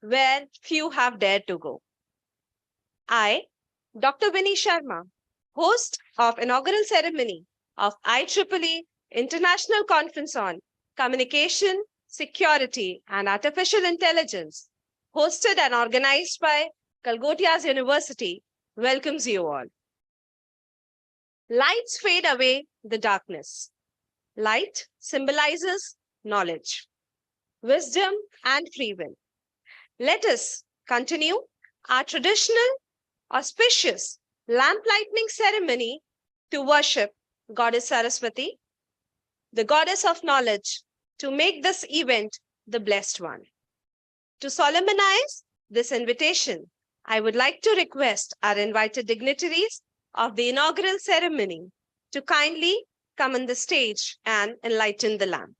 where few have dared to go. I, Dr. Vinny Sharma, host of inaugural ceremony of IEEE International Conference on Communication, Security, and Artificial Intelligence, hosted and organized by Galgotias University, welcomes you all. Lights fade away the darkness. Light symbolizes knowledge, wisdom, and free will. Let us continue our traditional, auspicious lamp lighting ceremony to worship Goddess Saraswati, the goddess of knowledge, to make this event the blessed one. To solemnize this invitation, I would like to request our invited dignitaries of the inaugural ceremony to kindly come on the stage and enlighten the lamp.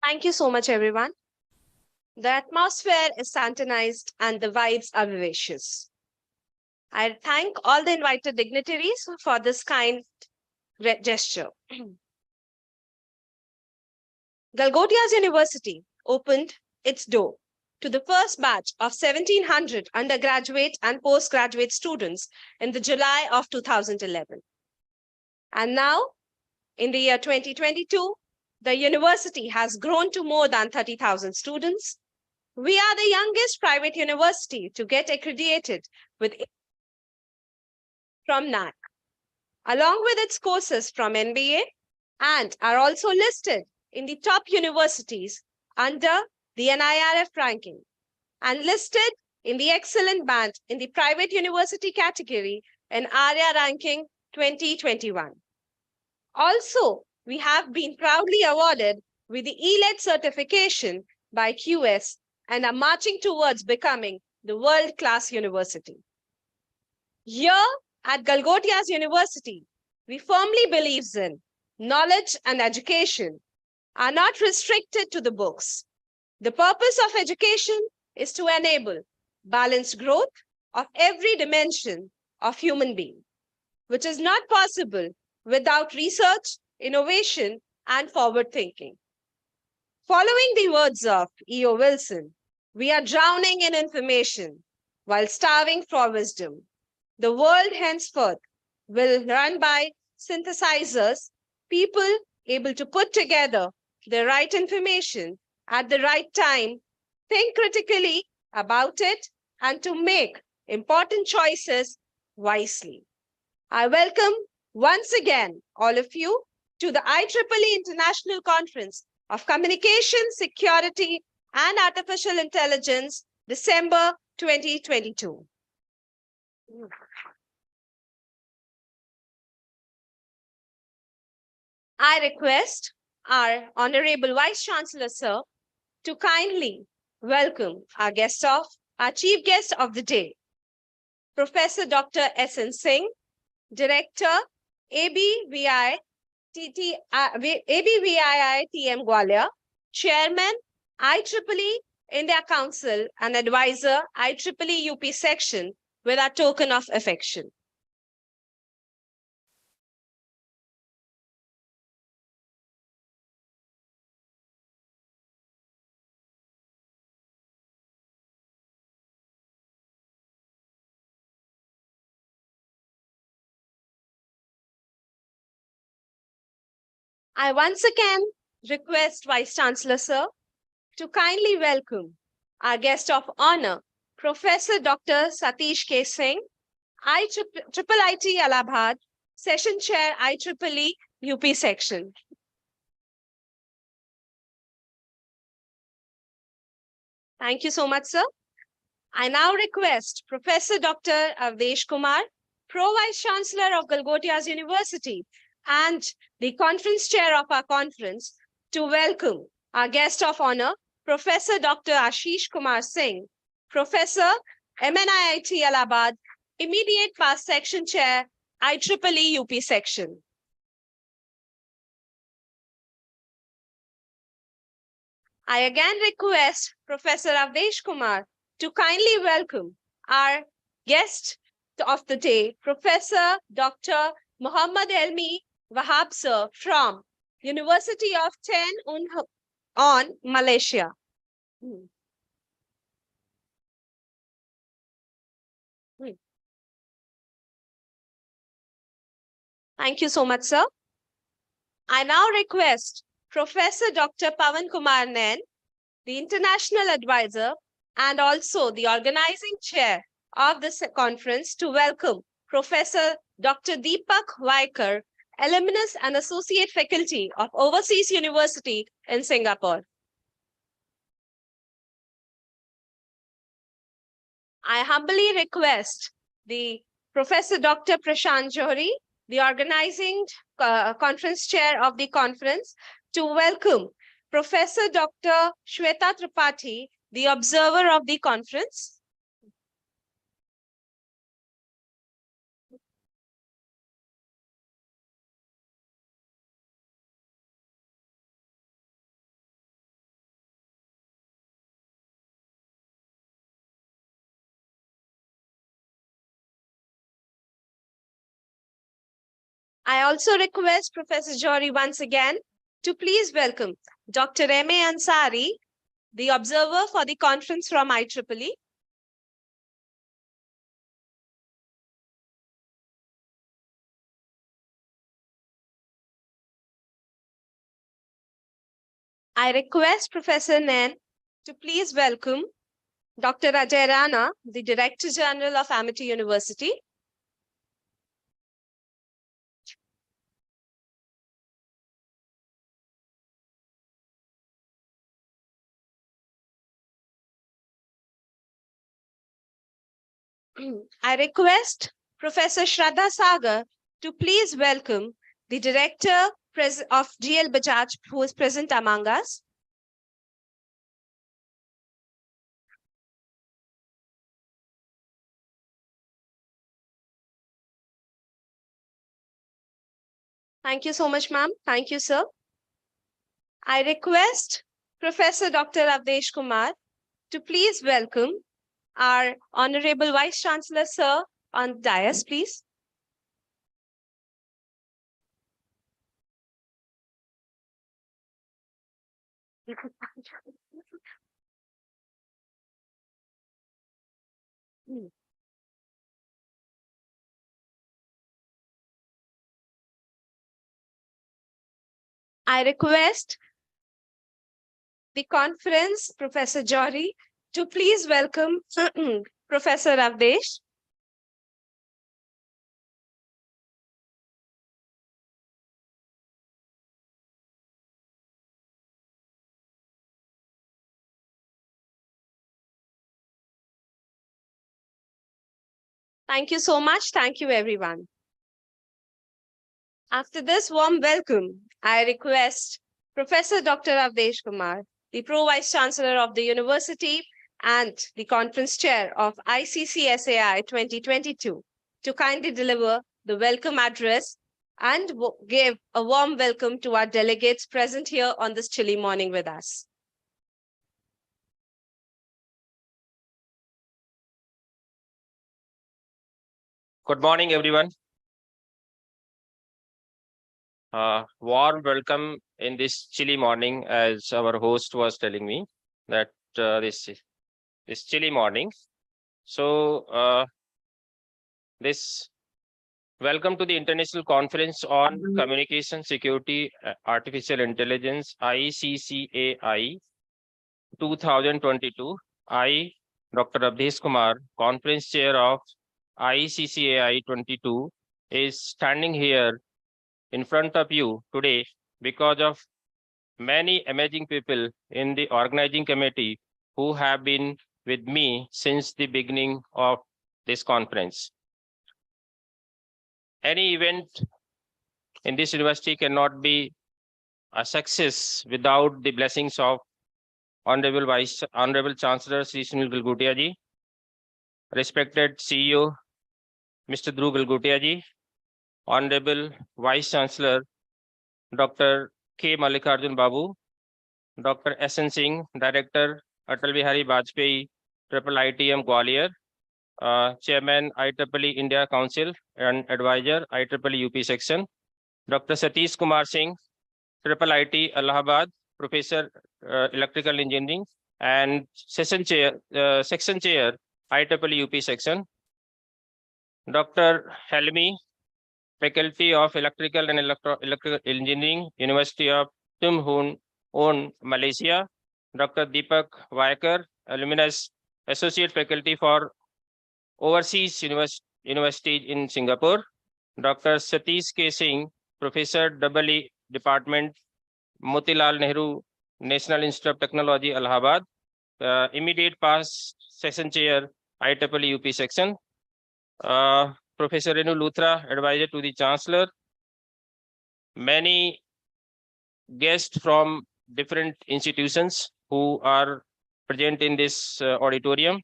Thank you so much, everyone. The atmosphere is santinized and the vibes are vivacious. I thank all the invited dignitaries for this kind gesture. Galgotias University opened its door to the first batch of 1,700 undergraduate and postgraduate students in the July of 2011. And now, in the year 2022, the university has grown to more than 30,000 students. We are the youngest private university to get accredited with from NAC, along with its courses from NBA, and are also listed in the top universities under the NIRF ranking and listed in the excellent band in the private university category in ARIA ranking 2021. Also, we have been proudly awarded with the ELED certification by QS and are marching towards becoming the world-class university. Here at Galgotias University, we firmly believe in knowledge and education are not restricted to the books. The purpose of education is to enable balanced growth of every dimension of human being, which is not possible without research, innovation, and forward thinking. Following the words of E.O. Wilson, we are drowning in information while starving for wisdom. The world henceforth will run by synthesizers, people able to put together the right information at the right time, think critically about it, and to make important choices wisely. I welcome once again all of you to the IEEE International Conference of Communication, Security, and Artificial Intelligence, December 2022. I request our Honorable Vice Chancellor, Sir, to kindly welcome our guest of our chief guest of the day, Professor Dr. S.N. Singh, Director, ABVI ABVIITM Gwalior, Chairman, IEEE India Council, and Advisor, IEEE UP Section, with our token of affection. I once again request Vice Chancellor Sir to kindly welcome our guest of honor, Professor Dr. Satish K. Singh, IIIT Allahabad, Session Chair, IEEE UP Section. Thank you so much, sir. I now request Professor Dr. Avdesh Kumar, Pro-Vice Chancellor of Galgotias University and the conference chair of our conference, to welcome our guest of honor, Professor Dr. Ashish Kumar Singh, Professor, MNIIT Allahabad, Immediate Past Section Chair, IEEE UP Section. I again request Professor Avdesh Kumar to kindly welcome our guest of the day, Professor Dr. Muhammad Elmi Wahab Sir from University of on Malaysia. Thank you so much, sir. I now request Professor Dr. Pawan Kumar Nain, the International Advisor and also the organizing chair of this conference, to welcome Professor Dr. Deepak Vaikar, alumnus and associate faculty of Overseas University in Singapore. I humbly request the Professor Dr. Prashant Johri, the organizing conference chair of the conference, to welcome Professor Dr. Shweta Tripathi, the observer of the conference. I also request Professor Johri once again to please welcome Dr. M.A. Ansari, the observer for the conference from IEEE. I request Professor Nain to please welcome Dr. Ajay Rana, the Director General of Amity University. I request Professor Shraddha Sagar to please welcome the Director of GL Bajaj, who is present among us. Thank you so much, ma'am. Thank you, sir. I request Professor Dr. Avdesh Kumar to please welcome our Honorable Vice Chancellor, sir, on dais, please. I request the conference, Professor Johri, to please welcome Professor Avdesh. Thank you so much. Thank you, everyone. After this warm welcome, I request Professor Dr. Avdesh Kumar, the Pro-Vice Chancellor of the University and the conference chair of ICCSAI 2022 to kindly deliver the welcome address and give a warm welcome to our delegates present here on this chilly morning with us. Good morning, everyone. Warm welcome in this chilly morning, as our host was telling me that this chilly morning. So this welcome to the International Conference on Communication Security, Artificial Intelligence, ICCAI 2022. I, Dr. Abdesh Kumar, Conference Chair of ICCAI 22, is standing here in front of you today because of many amazing people in the organizing committee who have been with me since the beginning of this conference. Any event in this university cannot be a success without the blessings of Honorable Chancellor Sri Sunil Galgotias ji, respected CEO Mr. Dhruv Galgotias ji, Honorable Vice Chancellor Dr. K. Mallikarjun Babu, Dr. S.N. Singh, Director Atal Bihari Vajpayee, IIITM Gwalior, Chairman IEEE India Council and Advisor IEEE UP Section, Dr. Satish Kumar Singh, IIIT Allahabad, Professor Electrical Engineering and Section Chair IEEE UP Section, Dr. Helmi, Faculty of Electrical and Electrical Engineering, University of Tum Hun, Malaysia, Dr. Deepak Vaikar, Alumnus Associate Faculty for Overseas Universities in Singapore, Dr. Satish K. Singh, Professor EE Department, Motilal Nehru National Institute of Technology, Allahabad, immediate past Session Chair, IEEE UP Section, Professor Renu Luthra, Advisor to the Chancellor, many guests from different institutions who are present in this auditorium,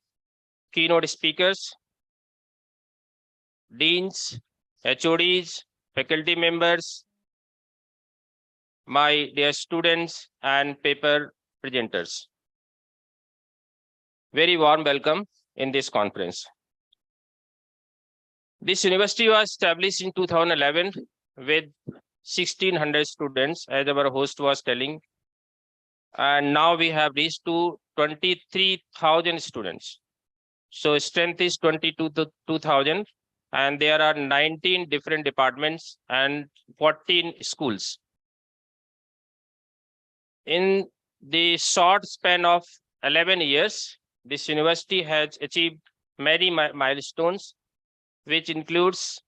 keynote speakers, deans, HODs, faculty members, my dear students and paper presenters. Very warm welcome in this conference. This university was established in 2011 with 1,600 students, as our host was telling, and now we have reached to 23,000 students. So strength is 22,000, and there are 19 different departments and 14 schools. In the short span of 11 years, this university has achieved many milestones, which includes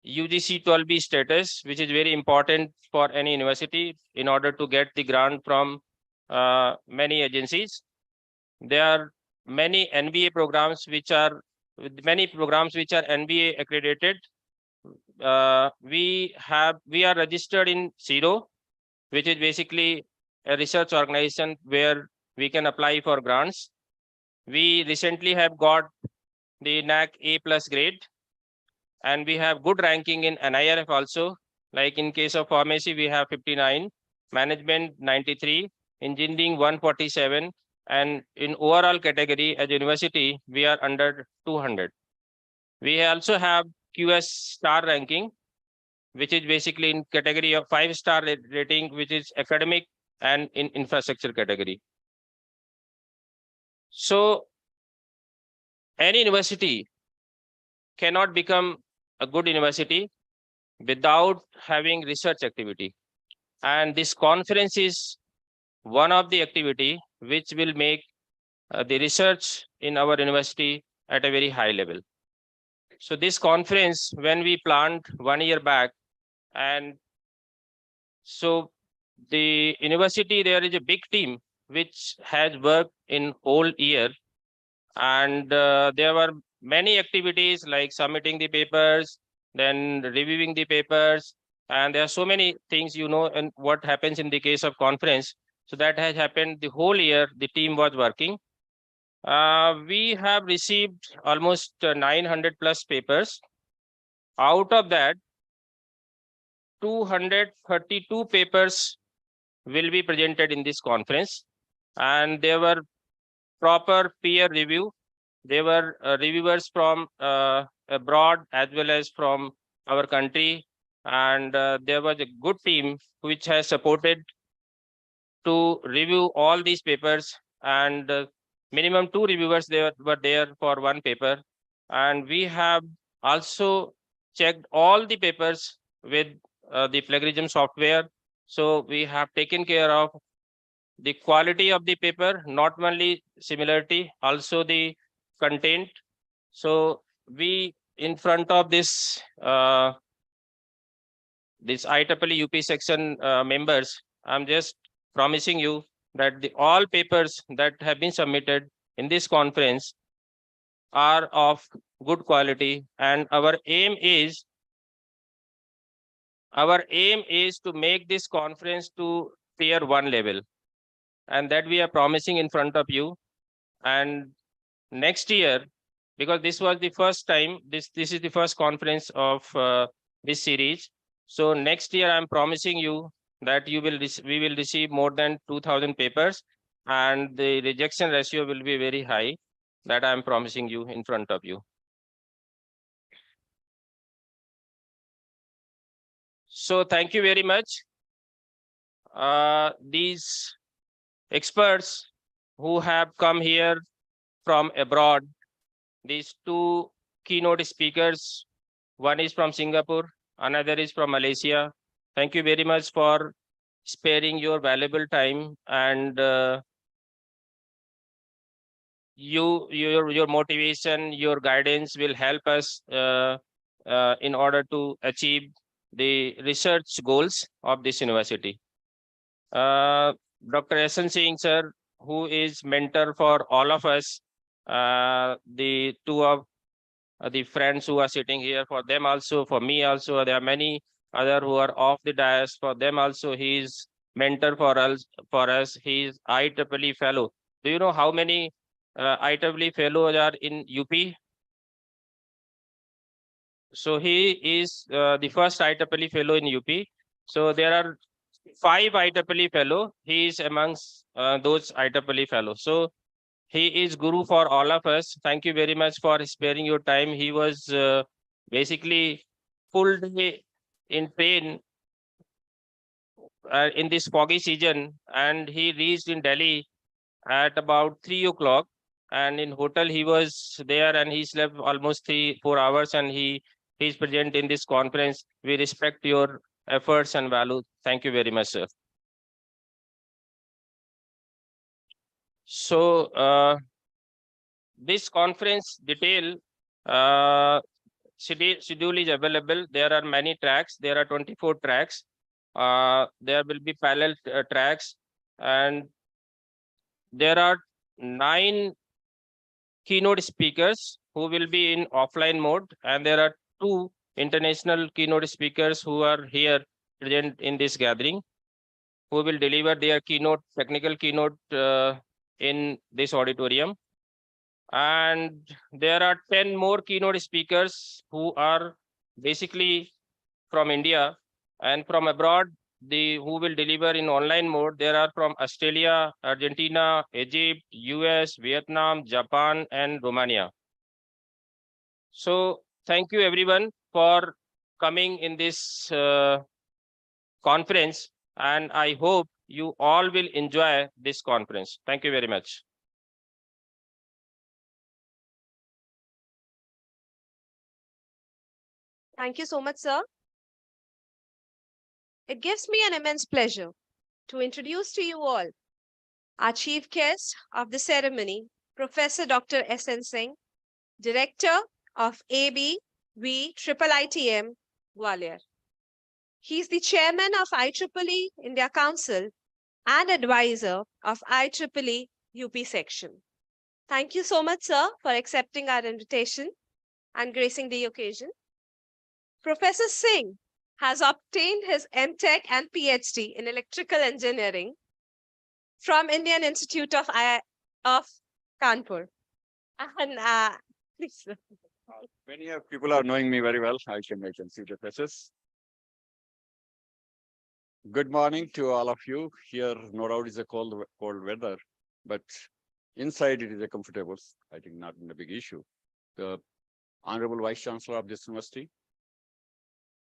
UGC 12B status, which is very important for any university in order to get the grant from many agencies. There are many NBA programs which are NBA accredited. We are registered in CIRO, which is basically a research organization where we can apply for grants. We recently have got the NAC A+ grade, and we have good ranking in NIRF also. Like in case of pharmacy, we have 59, management 93, engineering 147, and in overall category as university, we are under 200. We also have QS star ranking, which is basically in category of 5-star rating, which is academic and in infrastructure category. So any university cannot become a good university without having research activity. And this conference is one of the activity which will make the research in our university at a very high level. So this conference, when we planned 1 year back, and so the university, there is a big team which has worked in whole year, and there were many activities like submitting the papers, then reviewing the papers, and there are so many things, and what happens in the case of conference. So that has happened the whole year. The team was working, We have received almost 900 plus papers. Out of that, 232 papers will be presented in this conference, and there were proper peer review. There were reviewers from abroad as well as from our country, and there was a good team which has supported to review all these papers, and minimum 2 reviewers were there for one paper. And we have also checked all the papers with the plagiarism software. So we have taken care of the quality of the paper, not only similarity, also the content. So we, in front of this IEEE UP section members, I'm just promising you that all papers that have been submitted in this conference are of good quality, and our aim is to make this conference to tier 1 level, and that we are promising in front of you. And next year, because this was the first time, this is the first conference of this series. So next year, I'm promising you that we will receive more than 2,000 papers, and the rejection ratio will be very high. That I'm promising you in front of you. So thank you very much. These experts who have come here from abroad, these 2 keynote speakers, one is from Singapore, another is from Malaysia. Thank you very much for sparing your valuable time, and your motivation, your guidance will help us in order to achieve the research goals of this university. Dr. S.N. Singh sir, who is mentor for all of us, the 2 of the friends who are sitting here, for them also, for me also, there are many other who are off the dais. For them also, he is mentor for us. He is IEEE fellow. Do you know how many IEEE fellows are in UP? So he is the first IEEE fellow in UP. So there are 5 IEEE fellow. He is amongst those IEEE fellows. So he is guru for all of us. Thank you very much for sparing your time. He was basically full day in train in this foggy season, and he reached in Delhi at about 3 o'clock. And in hotel he was there, and he slept almost 4 hours, and he is present in this conference. We respect your efforts and value. Thank you very much, sir. So this conference detail schedule is available. There are many tracks. There are 24 tracks. There will be parallel tracks, and there are 9 keynote speakers who will be in offline mode, and there are 2 international keynote speakers who are here present in this gathering, who will deliver their technical keynote in this auditorium. And there are 10 more keynote speakers who are basically from India, and from abroad, who will deliver in online mode. There are from Australia, Argentina, Egypt, US, Vietnam, Japan, and Romania. So thank you everyone for coming in this conference, and I hope you all will enjoy this conference. Thank you very much. Thank you so much, sir. It gives me an immense pleasure to introduce to you all our chief guest of the ceremony, Professor Dr. S.N. Singh, Director of ABV-IIITM, Gwalior. He is the chairman of IEEE India Council and advisor of IEEE UP section. Thank you so much, sir, for accepting our invitation and gracing the occasion. Professor Singh has obtained his MTech and PhD in electrical engineering from Indian Institute of Kanpur. And please. Many people are knowing me very well. I can see the faces. Good morning to all of you. Here, no doubt, is a cold weather, but inside it is a comfortable. I think not a big issue. The Honorable Vice Chancellor of this university,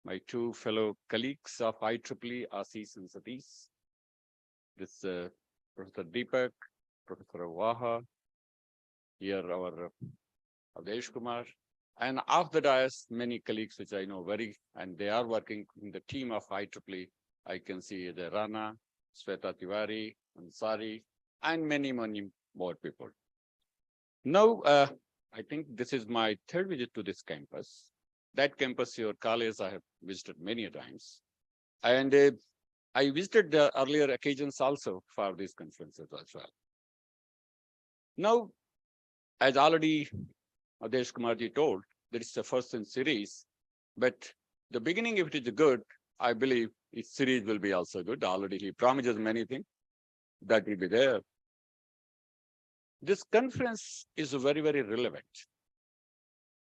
my two fellow colleagues of IEEE, Assis and Satish, this Professor Deepak, Professor Waha, here our Avdesh Kumar, and off the dais, many colleagues which I know very, and they are working in the team of IEEE. I can see the Rana, Sweta Tiwari, Ansari, and many more people. Now, I think this is my third visit to this campus. That campus, your college, I have visited many times. And I visited the earlier occasions also for these conferences as well. Now, as already Adesh Kumarji told, that is the first in series, but the beginning, if it is good, I believe its series will be also good. Already he promises many things that will be there. This conference is very, very relevant.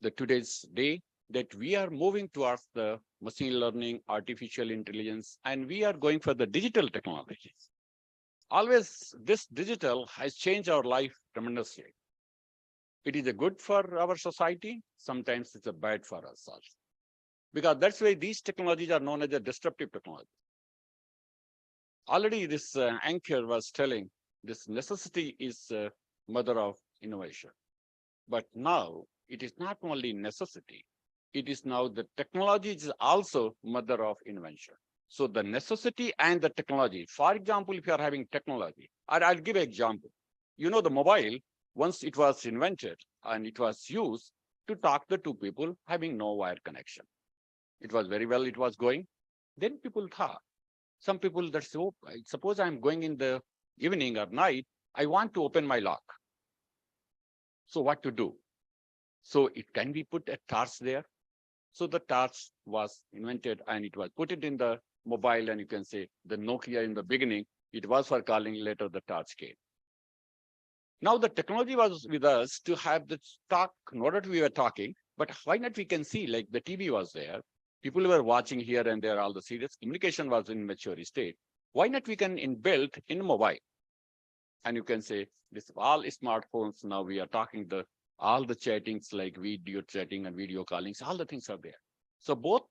The today's day that we are moving towards the machine learning, artificial intelligence, and we are going for the digital technologies. Always this digital has changed our life tremendously. It is a good for our society. Sometimes it's a bad for us also. Because that's why these technologies are known as a disruptive technology. Already this anchor was telling this necessity is mother of innovation. But now it is not only necessity, it is now the technology is also mother of invention. So the necessity and the technology, for example, if you are having technology, I'll give an example. You know, the mobile, once it was invented and it was used to talk the two people having no wire connection. It was very well, it was going. Then people thought, some people that say, oh, suppose I'm going in the evening or night, I want to open my lock. So what to do? So it can be put a torch there. So the torch was invented and it was put it in the mobile, and you can say the Nokia in the beginning, it was for calling, later the torch came. Now the technology was with us to have the talk, not that we were talking, but why not we can see like the TV was there. People were watching here and there, all the serious communication was in mature state. Why not we can inbuilt in mobile? And you can say this all smartphones now we are talking all the chattings like video chatting and video callings, all the things are there. So both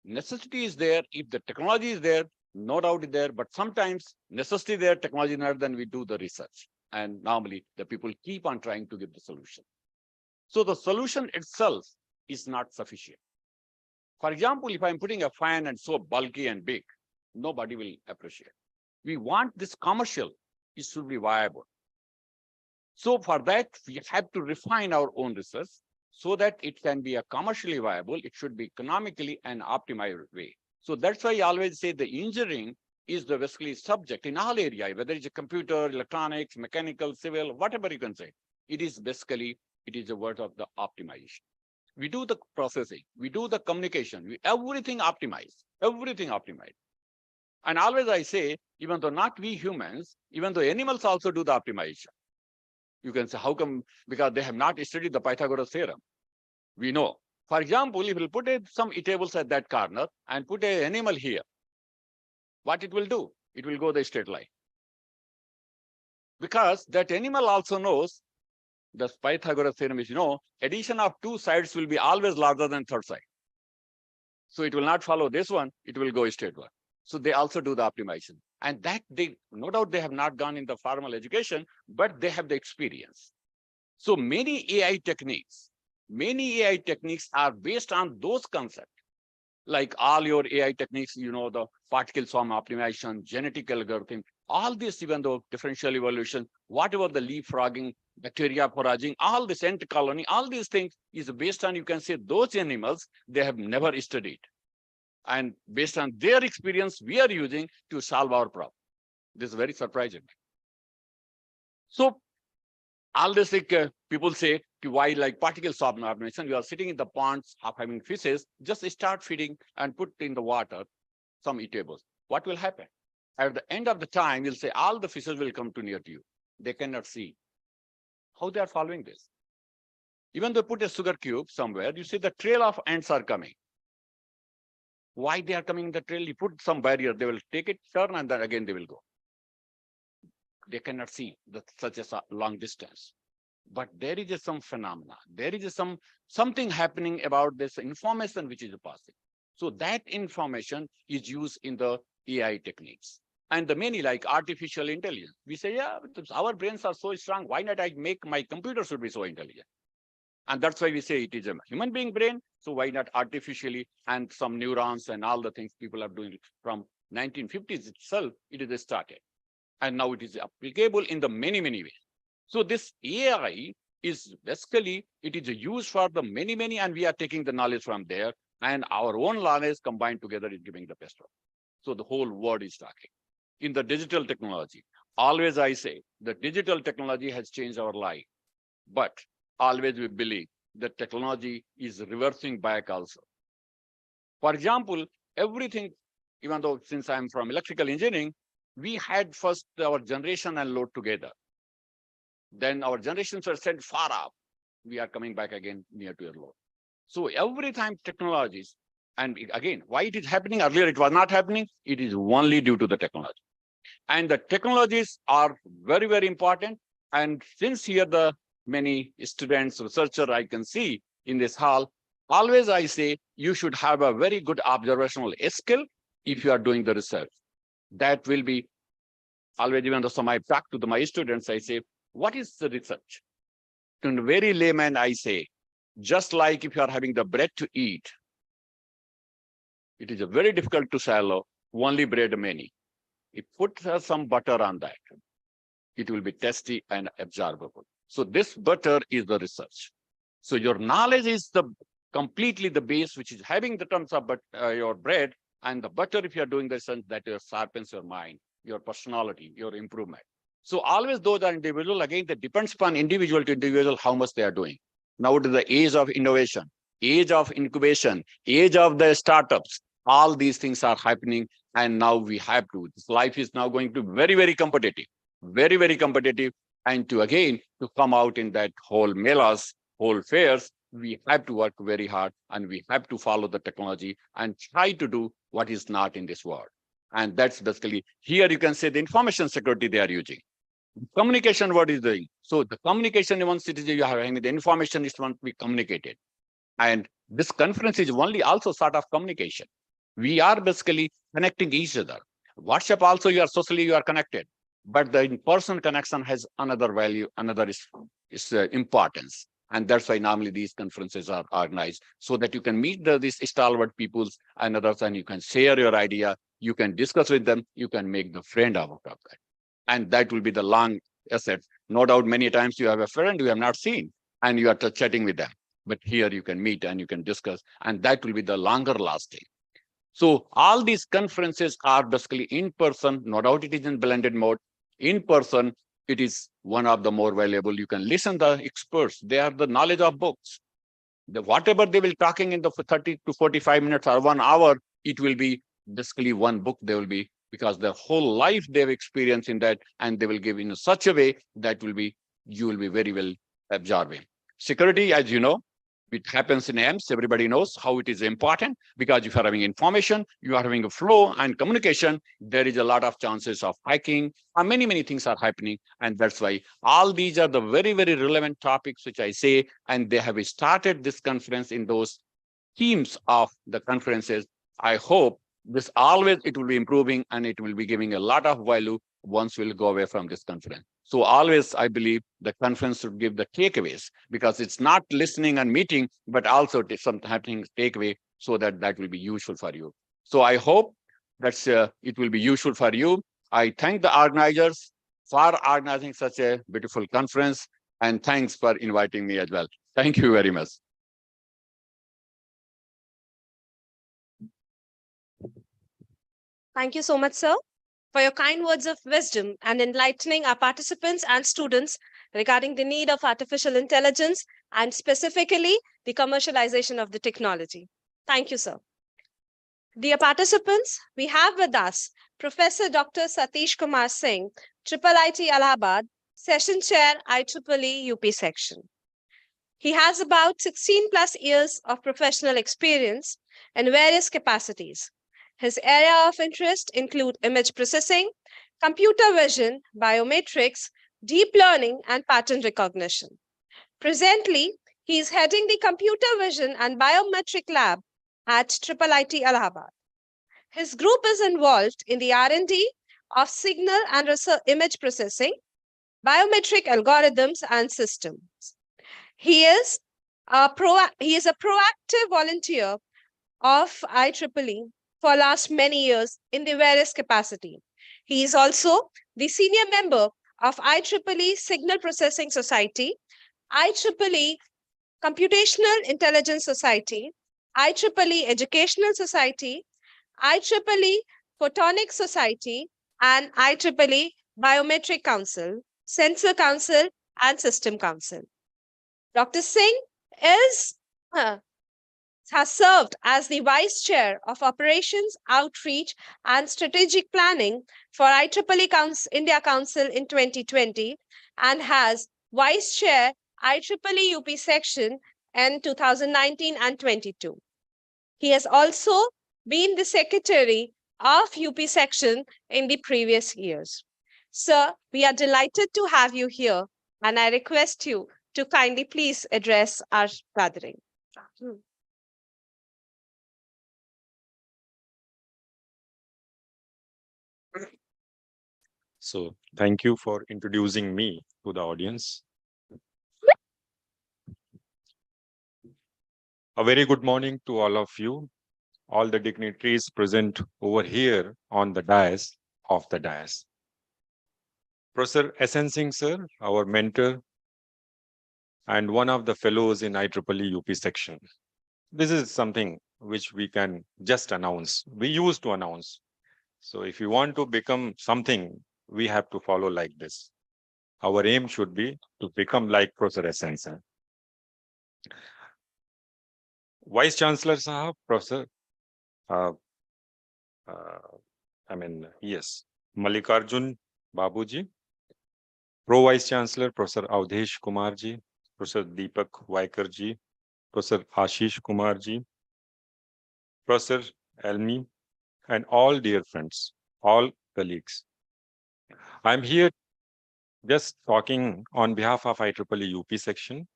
necessity is there. If the technology is there, no doubt is there, but sometimes necessity there, technology not, then we do the research. And normally the people keep on trying to give the solution. So the solution itself is not sufficient. For example, if I'm putting a fan and so bulky and big, nobody will appreciate. We want this commercial, it should be viable. So for that, we have to refine our own research so that it can be a commercially viable, it should be economically an optimized way. So that's why I always say the engineering is the basically subject in all areas, whether it's a computer, electronics, mechanical, civil, whatever you can say. It is basically, it is a word of the optimization. We do the processing, we do the communication, everything optimized, everything optimized. And always I say, even though not we humans, even though animals also do the optimization. You can say, how come? Because they have not studied the Pythagoras theorem. We know. For example, if you put some tables at that corner and put an animal here, what it will do? It will go the straight line. Because that animal also knows the Pythagoras theorem is, addition of two sides will be always larger than third side. So it will not follow this one, it will go straight one. So they also do the optimization. And that they, no doubt they have not gone in the formal education, but they have the experience. So many AI techniques are based on those concepts. Like all your AI techniques, the particle swarm optimization, genetic algorithm, all this, even though differential evolution, whatever the leapfrogging, bacteria foraging, all this ant colony, all these things is based on, you can say, those animals they have never studied. And based on their experience, we are using to solve our problem. This is very surprising. So all this people say, why like particle swarm optimization, you are sitting in the ponds of having fishes, just start feeding and put in the water some eatables. What will happen? At the end of the time, you'll say all the fishes will come too near to you. They cannot see. How they are following this? Even though put a sugar cube somewhere, you see the trail of ants are coming. Why they are coming in the trail? You put some barrier, they will take it, turn, and then again they will go. They cannot see such a long distance. But there is some phenomena. There is something happening about this information which is passing. So that information is used in the AI techniques. And the many like artificial intelligence. We say, yeah, our brains are so strong. Why not I make my computer should be so intelligent? And that's why we say it is a human being brain. So why not artificially and some neurons and all the things people are doing from 1950s itself, it is started. And now it is applicable in the many, many ways. So this AI is basically, it is used for the many, and we are taking the knowledge from there and our own knowledge combined together is giving the best one. So the whole world is talking. In the digital technology, always I say the digital technology has changed our life, but always we believe that technology is reversing back also. For example, everything, even though since I'm from electrical engineering, we had first our generation and load together. Then our generations were sent far up. We are coming back again near to your load. So every time technologies, and again, why it is happening earlier, it was not happening. It is only due to the technology. And the technologies are very, very important. And since here the many students, researchers I can see in this hall, always I say you should have a very good observational skill if you are doing the research. That will be always, even though some I talk to my students, I say, what is the research? In very layman, I say, just like if you are having the bread to eat, it is a very difficult to swallow, only bread many. If put some butter on that, it will be tasty and absorbable. So this butter is the research. So your knowledge is the completely the base, which is having the terms of your bread, and the butter, if you are doing the research, that sharpens your mind, your personality, your improvement. So always those are individual. Again, that depends upon individual to individual how much they are doing. Now it is the age of innovation, age of incubation, age of the startups. All these things are happening, and now we have to. This life is now going to be very, very competitive, very, very competitive. And to again to come out in that whole melas, whole fairs, we have to work very hard, and we have to follow the technology and try to do what is not in this world. And that's basically here you can say the information security they are using. Communication, what is doing? So the communication, once it is you are having the information is want to be communicated. And this conference is only also sort of communication. We are basically connecting each other. WhatsApp also, you are socially, you are connected. But the in-person connection has another value, another is importance. And that's why normally these conferences are organized so that you can meet these stalwart peoples and others, and you can share your idea, you can discuss with them, you can make the friend out of that. And that will be the long asset. No doubt many times you have a friend you have not seen and you are chatting with them. But here you can meet and you can discuss, and that will be the longer lasting. So all these conferences are basically in person. No doubt it is in blended mode. In person, it is one of the more valuable. You can listen to the experts. They have the knowledge of books. Whatever they will talking in the 30 to 45 minutes or 1 hour, it will be basically one book they will be, because their whole life they've experienced in that, and they will give in such a way that will be, you will be very well absorbing. Security, as you know, it happens in AMS. Everybody knows how it is important, because if you are having information, you are having a flow and communication, there is a lot of chances of hacking, and many things are happening. And that's why all these are the very, very relevant topics, which I say, and they have started this conference in those themes of the conferences. I hope this always, it will be improving, and it will be giving a lot of value once we'll go away from this conference. So always, I believe the conference should give the takeaways, because it's not listening and meeting, but also something happening takeaway, so that will be useful for you. So I hope that's it will be useful for you. I thank the organizers for organizing such a beautiful conference, and thanks for inviting me as well. Thank you very much. Thank you so much, sir, for your kind words of wisdom and enlightening our participants and students regarding the need of artificial intelligence and specifically the commercialization of the technology. Thank you, sir. Dear participants, we have with us Professor Dr. Satish Kumar Singh, Triple IT Allahabad, Session Chair, IEEE UP Section. He has about 16 plus years of professional experience in various capacities. His area of interest include image processing, computer vision, biometrics, deep learning, and pattern recognition. Presently, he is heading the Computer Vision and Biometric Lab at IIIT Allahabad. His group is involved in the R&D of signal and image processing, biometric algorithms, and systems. He is a proactive volunteer of IEEE for last many years in the various capacity. He is also the senior member of IEEE Signal Processing Society, IEEE Computational Intelligence Society, IEEE Educational Society, IEEE Photonics Society, and IEEE Biometric Council, Sensor Council, and System Council. Dr. Singh has served as the Vice Chair of Operations, Outreach, and Strategic Planning for IEEE India Council in 2020 and has Vice Chair IEEE UP Section in 2019 and 22. He has also been the Secretary of UP Section in the previous years. Sir, we are delighted to have you here, and I request you to kindly please address our gathering. So thank you for introducing me to the audience. A very good morning to all of you, all the dignitaries present over here on the dais of the dais. Professor S.N. Singh sir, our mentor and one of the fellows in IEEE UP section. This is something which we can just announce. We used to announce. So if you want to become something, we have to follow like this. Our aim should be to become like Professor S.N. sir. Vice Chancellor Sahab, Professor, yes, Mallikarjun Babuji, Pro Vice Chancellor, Professor Avdesh Kumarji, Professor Deepak Vaikarji, Professor Ashish Kumarji, Professor Elmi, and all dear friends, all colleagues. I'm here just talking on behalf of IEEE UP section.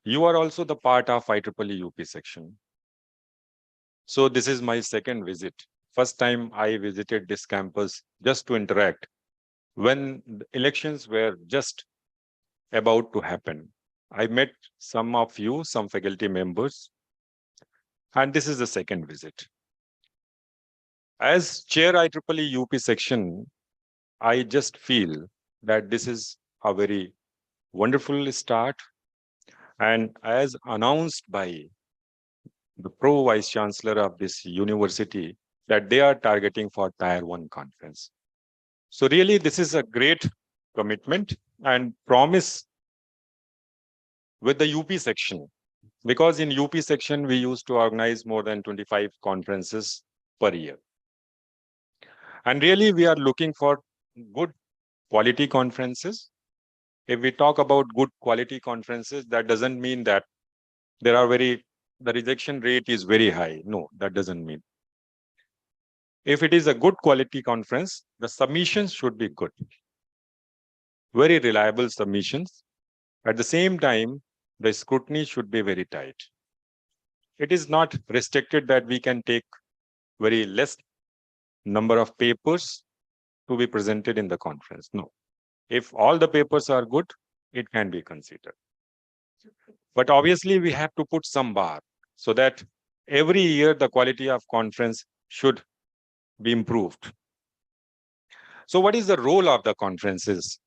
You are also the part of IEEE UP section. So this is my second visit. First time I visited this campus just to interact when the elections were just about to happen. I met some of you, some faculty members, and this is the second visit. As chair IEEE UP section, I just feel that this is a very wonderful start. And as announced by the Pro Vice Chancellor of this university, that they are targeting for Tier 1 conference. So really, this is a great commitment and promise with the UP section, because in UP section, we used to organize more than 25 conferences per year. And really, we are looking for good quality conferences. If we talk about good quality conferences, that doesn't mean that the rejection rate is very high. No, that doesn't mean. If it is a good quality conference, the submissions should be good. Very reliable submissions. At the same time, the scrutiny should be very tight. It is not restricted that we can take very less number of papers to be presented in the conference. No. If all the papers are good, it can be considered. But obviously, we have to put some bar so that every year the quality of conference should be improved. So what is the role of the conferences?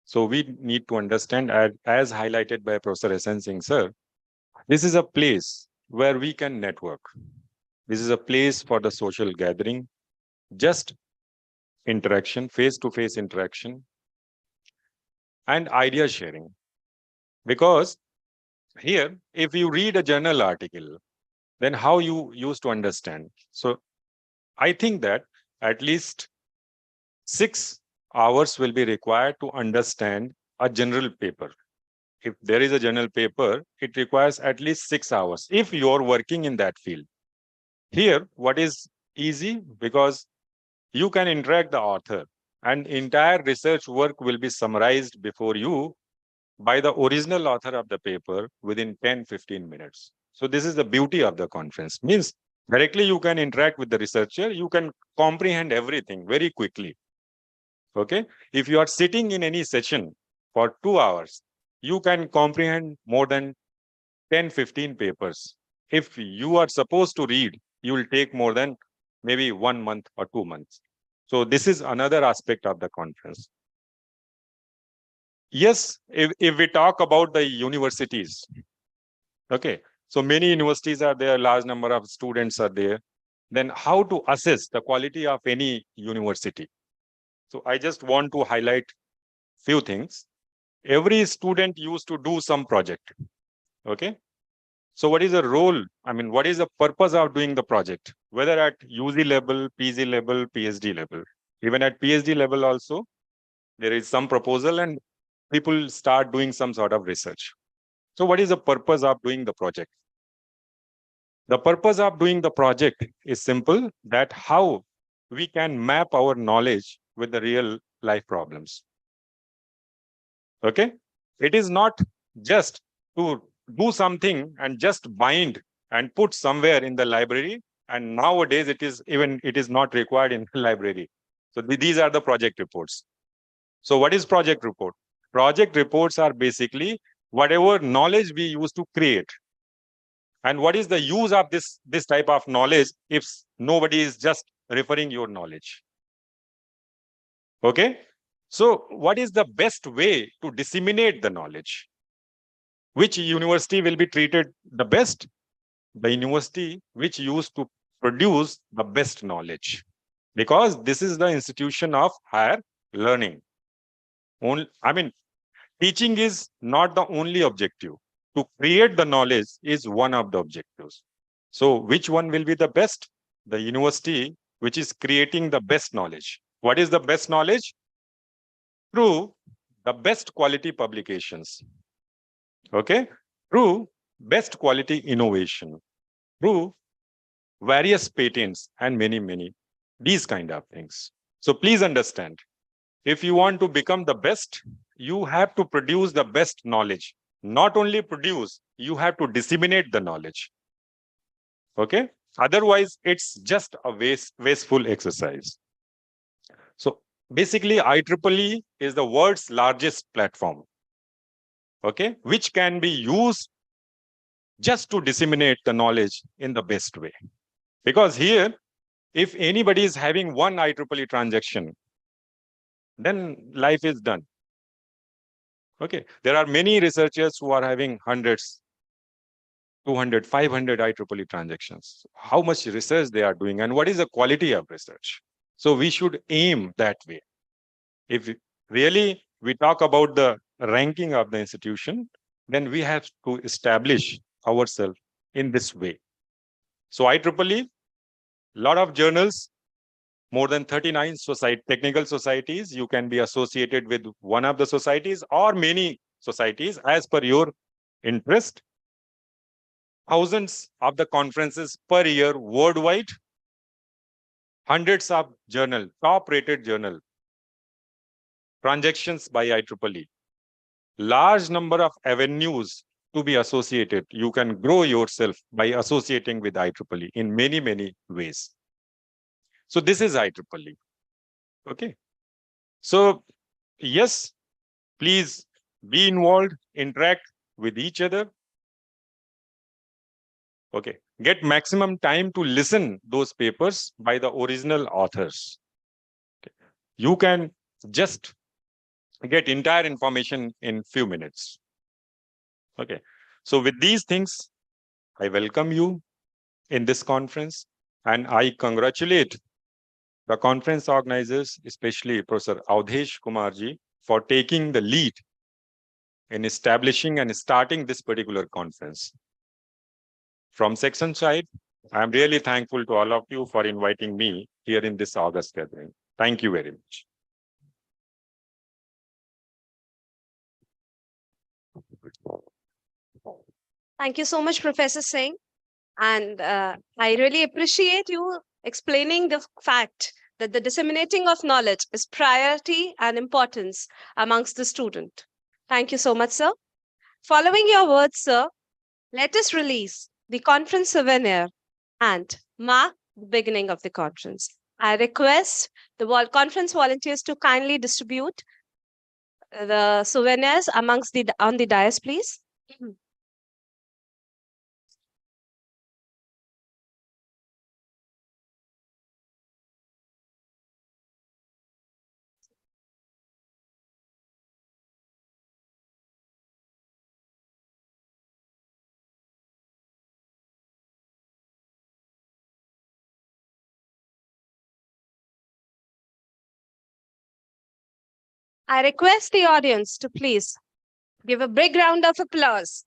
So we need to understand, as highlighted by Professor S.N. Singh sir, this is a place where we can network. This is a place for the social gathering, just interaction, face-to-face interaction, and idea sharing. Because here, if you read a journal article, then how you used to understand. So I think that at least 6 hours will be required to understand a general paper. If there is a general paper, it requires at least 6 hours if you're working in that field. Here, what is easy, because you can interact the author and entire research work will be summarized before you by the original author of the paper within 10-15 minutes. So this is the beauty of the conference. Means directly you can interact with the researcher, you can comprehend everything very quickly. Okay. If you are sitting in any session for 2 hours, you can comprehend more than 10-15 papers. If you are supposed to read, you will take more than maybe 1 month or 2 months. So this is another aspect of the conference. Yes, if we talk about the universities, okay, so many universities are there, large number of students are there. Then how to assess the quality of any university? So I just want to highlight few things. Every student used to do some project. Okay. So what is the role? I mean, what is the purpose of doing the project? Whether at UG level, PG level, PhD level. Even at PhD level also, there is some proposal and people start doing some sort of research. So what is the purpose of doing the project? The purpose of doing the project is simple, that how we can map our knowledge with the real life problems. Okay. It is not just to do something and just bind and put somewhere in the library. And nowadays it is not required in the library. So these are the project reports. So what is project report? Project reports are basically whatever knowledge we use to create. And what is the use of this type of knowledge if nobody is just referring your knowledge? Okay. So what is the best way to disseminate the knowledge? Which university will be treated the best? The university which used to produce the best knowledge, because this is the institution of higher learning. Teaching is not the only objective. To create the knowledge is one of the objectives. So which one will be the best? The university which is creating the best knowledge. What is the best knowledge? Through the best quality publications. Okay. Through best quality innovation. Through various patents and many, these kind of things. So please understand, if you want to become the best, you have to produce the best knowledge. Not only produce, you have to disseminate the knowledge. Okay. Otherwise, it's just a wasteful exercise. So basically, IEEE is the world's largest platform. Okay, which can be used just to disseminate the knowledge in the best way. Because here, if anybody is having one IEEE transaction, then life is done. Okay, there are many researchers who are having hundreds, 200, 500 IEEE transactions. How much research they are doing and what is the quality of research? So we should aim that way. If really we talk about the ranking of the institution, then we have to establish ourselves in this way. So IEEE, lot of journals, more than 39 technical societies. You can be associated with one of the societies or many societies as per your interest. Thousands of the conferences per year worldwide. Hundreds of journal, top rated journal. Transactions by IEEE. Large number of avenues to be associated. You can grow yourself by associating with IEEE in many ways. So this is IEEE. Okay. So yes, please be involved, interact with each other. Okay. Get maximum time to listen those papers by the original authors. Okay. You can just get entire information in few minutes. Okay. So with these things, I welcome you in this conference and I congratulate the conference organizers, especially Professor Avdesh Kumarji, for taking the lead in establishing and starting this particular conference. From section side, I am really thankful to all of you for inviting me here in this August gathering. Thank you very much. Thank you so much, Professor Singh. And I really appreciate you explaining the fact that the disseminating of knowledge is priority and importance amongst the student. Thank you so much, sir. Following your words, sir, let us release the conference souvenir and mark the beginning of the conference. I request the conference volunteers to kindly distribute the souvenirs amongst the on the dais, please. I request the audience to please give a big round of applause.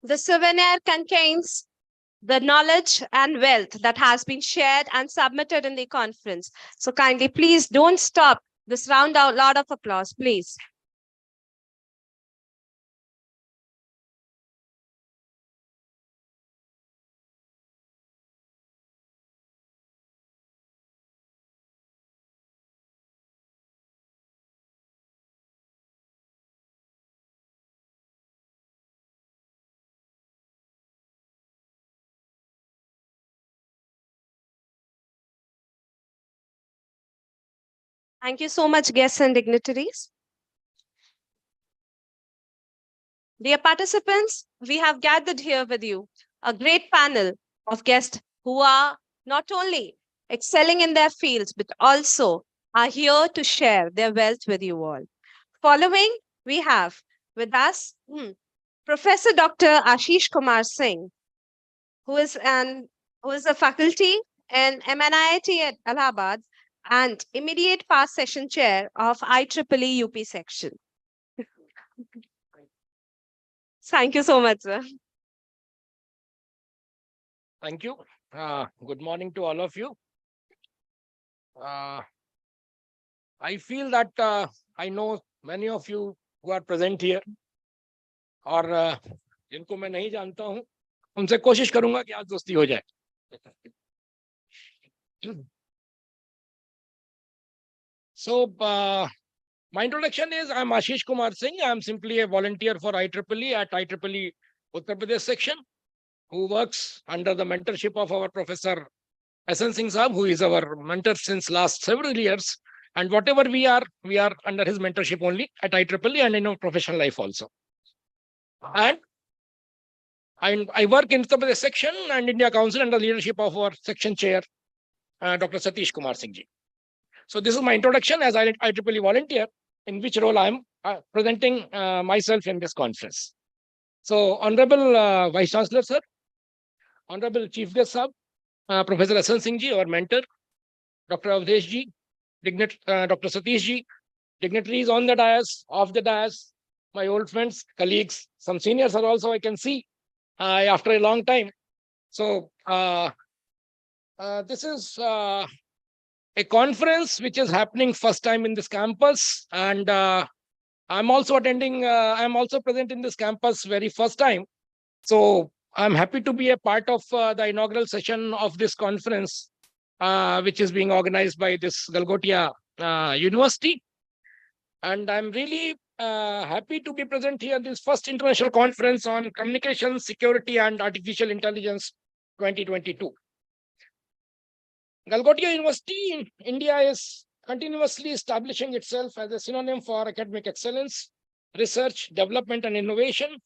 The souvenir contains the knowledge and wealth that has been shared and submitted in the conference. So kindly, please don't stop this round out loud of applause, please. Thank you so much, guests and dignitaries. Dear participants, we have gathered here with you a great panel of guests who are not only excelling in their fields, but also are here to share their wealth with you all. Following, we have with us Professor Dr. Ashish Kumar Singh, who is a faculty in MNIT at Allahabad and immediate past session chair of IEEE UP section. Thank you so much, sir. Thank you. Good morning to all of you. I feel that I know many of you who are present here, और जिनको मैं नहीं जानता हूं, उनसे कोशिश करूंगा कि आज दोस्ती हो जाए. So, my introduction is I'm Ashish Kumar Singh. I'm simply a volunteer for IEEE at IEEE Uttar Pradesh section, who works under the mentorship of our Professor SN Singh Saab, who is our mentor since last several years. And whatever we are under his mentorship only at IEEE and in our professional life also. And I work in Uttar Pradesh section and India Council under the leadership of our section chair, Dr. Satish Kumar Singh ji. So this is my introduction as IEEE volunteer, in which role I am presenting myself in this conference. So Honorable Vice Chancellor Sir, Honorable Chief Guest Sir, Professor SN Singh ji, our mentor, Dr. Avdesh ji, Dr. Satish ji, dignitaries on the dais, off the dais, my old friends, colleagues, some seniors are also I can see after a long time. So this is a conference which is happening first time in this campus, and I'm also attending, I'm also present in this campus very first time. So I'm happy to be a part of the inaugural session of this conference, which is being organized by this Galgotia University. And I'm really happy to be present here at this first international conference on communication, security, and artificial intelligence 2022. Galgotia University in India is continuously establishing itself as a synonym for academic excellence, research, development, and innovation.